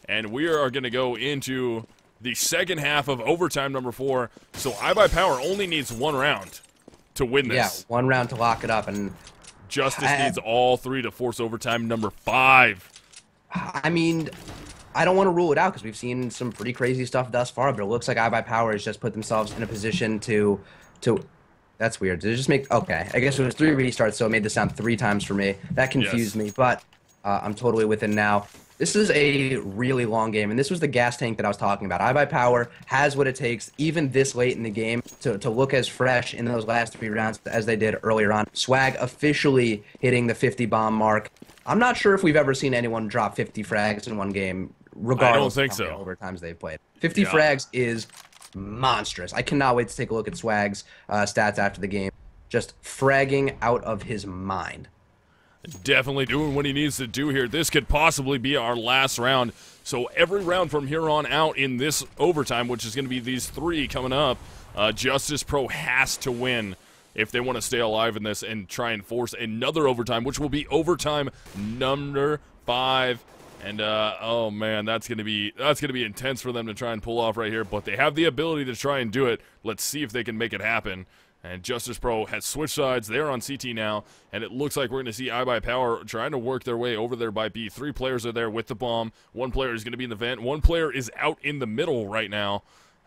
Speaker 2: And we are going to go into the second half of overtime number 4. So iBUYPOWER only needs 1 round to win this.
Speaker 1: Yeah, 1 round to lock it up. And
Speaker 2: Justus needs all 3 to force overtime number 5.
Speaker 1: I mean, I don't want to rule it out because we've seen some pretty crazy stuff thus far, but it looks like iBUYPOWER has just put themselves in a position to that's weird. Did it just make... Okay, I guess it was 3 restarts, so it made this sound 3 times for me. That confused me, but I'm totally with it now. This is a really long game, and this was the gas tank that I was talking about. iBUYPOWER has what it takes, even this late in the game, to look as fresh in those last 3 rounds as they did earlier on. Swag officially hitting the 50 bomb mark. I'm not sure if we've ever seen anyone drop 50 frags in one game, regardless
Speaker 2: I don't think
Speaker 1: of how many
Speaker 2: so.
Speaker 1: overtimes they've played. 50 frags is monstrous. I cannot wait to take a look at Swag's stats after the game. Just fragging out of his mind.
Speaker 2: Definitely doing what he needs to do here. This could possibly be our last round. So every round from here on out in this overtime, which is going to be these 3 coming up, Justus Pro has to win if they want to stay alive in this and try and force another overtime, which will be overtime number 5. And oh man, that's gonna be intense for them to try and pull off right here. But they have the ability to try and do it. Let's see if they can make it happen. And Justus Pro has switched sides. They're on CT now, and it looks like we're going to see iBUYPOWER trying to work their way over there by B. 3 players are there with the bomb. 1 player is going to be in the vent. 1 player is out in the middle right now,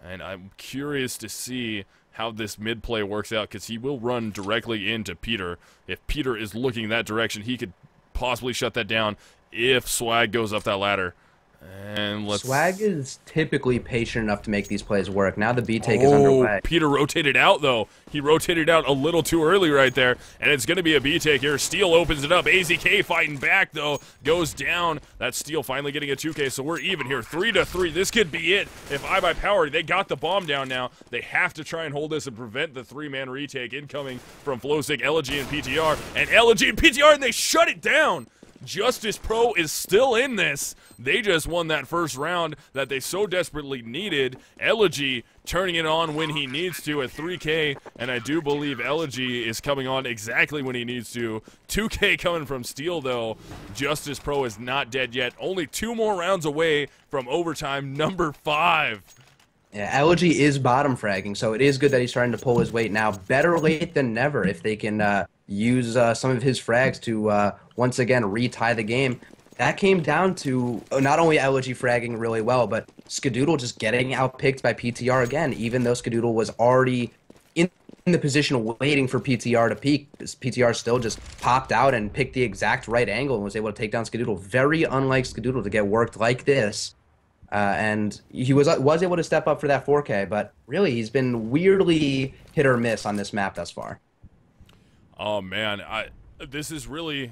Speaker 2: and I'm curious to see how this mid play works out because he will run directly into Peter. If Peter is looking that direction, he could possibly shut that down if Swag goes up that ladder. And
Speaker 1: Swag is typically patient enough to make these plays work. Now the B take is underway.
Speaker 2: Peter rotated out, though. He rotated out a little too early right there, and it's going to be a B take here. Steel opens it up. AZK fighting back, though. Goes down. That's Steel finally getting a 2K, so we're even here. 3-3. This could be it. If iBUYPOWER, they got the bomb down now. They have to try and hold this and prevent the 3-man retake incoming from Flowstick, Elegy, and PTR. And Elegy and PTR, and they shut it down. Justus Pro is still in this. They just won that first round that they so desperately needed. Elegy turning it on when he needs to at 3K, and I do believe Elegy is coming on exactly when he needs to. 2K coming from Steel, though. Justus Pro is not dead yet. Only 2 more rounds away from overtime number 5.
Speaker 1: Yeah, Elegy is bottom fragging, so it is good that he's starting to pull his weight now. Better late than never if they can use some of his frags to once again retie the game. That came down to not only Elegy fragging really well, but Skadoodle just getting outpicked by PTR again, even though Skadoodle was already in the position waiting for PTR to peak. PTR still just popped out and picked the exact right angle and was able to take down Skadoodle. Very unlike Skadoodle to get worked like this. And he was able to step up for that 4K, but really he's been weirdly hit or miss on this map thus far.
Speaker 2: Oh man, this is a really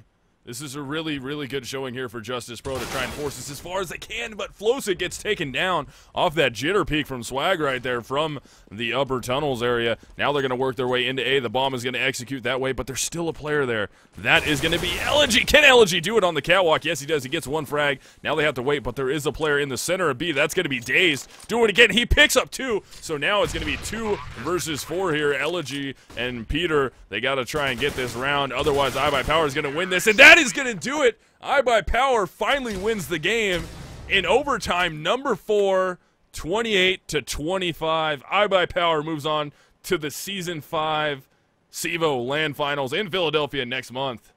Speaker 2: good showing here for Justus Pro to try and force this as far as they can, but Flowstick gets taken down off that jitter peak from Swag right there from the upper tunnels area. Now they're going to work their way into A. The bomb is going to execute that way, but there's still a player there. That is going to be Elegy. Can Elegy do it on the catwalk? Yes, he does. He gets 1 frag. Now they have to wait, but there is a player in the center of B. That's going to be Dazed. Doing it again. He picks up 2, so now it's going to be 2 versus 4 here. Elegy and Peter, they got to try and get this round. Otherwise, iBUYPOWER is going to win this, and that is going to do it. iBUYPOWER finally wins the game in overtime number 4, 28-25. iBUYPOWER moves on to the Season 5 CEVO LAN Finals in Philadelphia next month.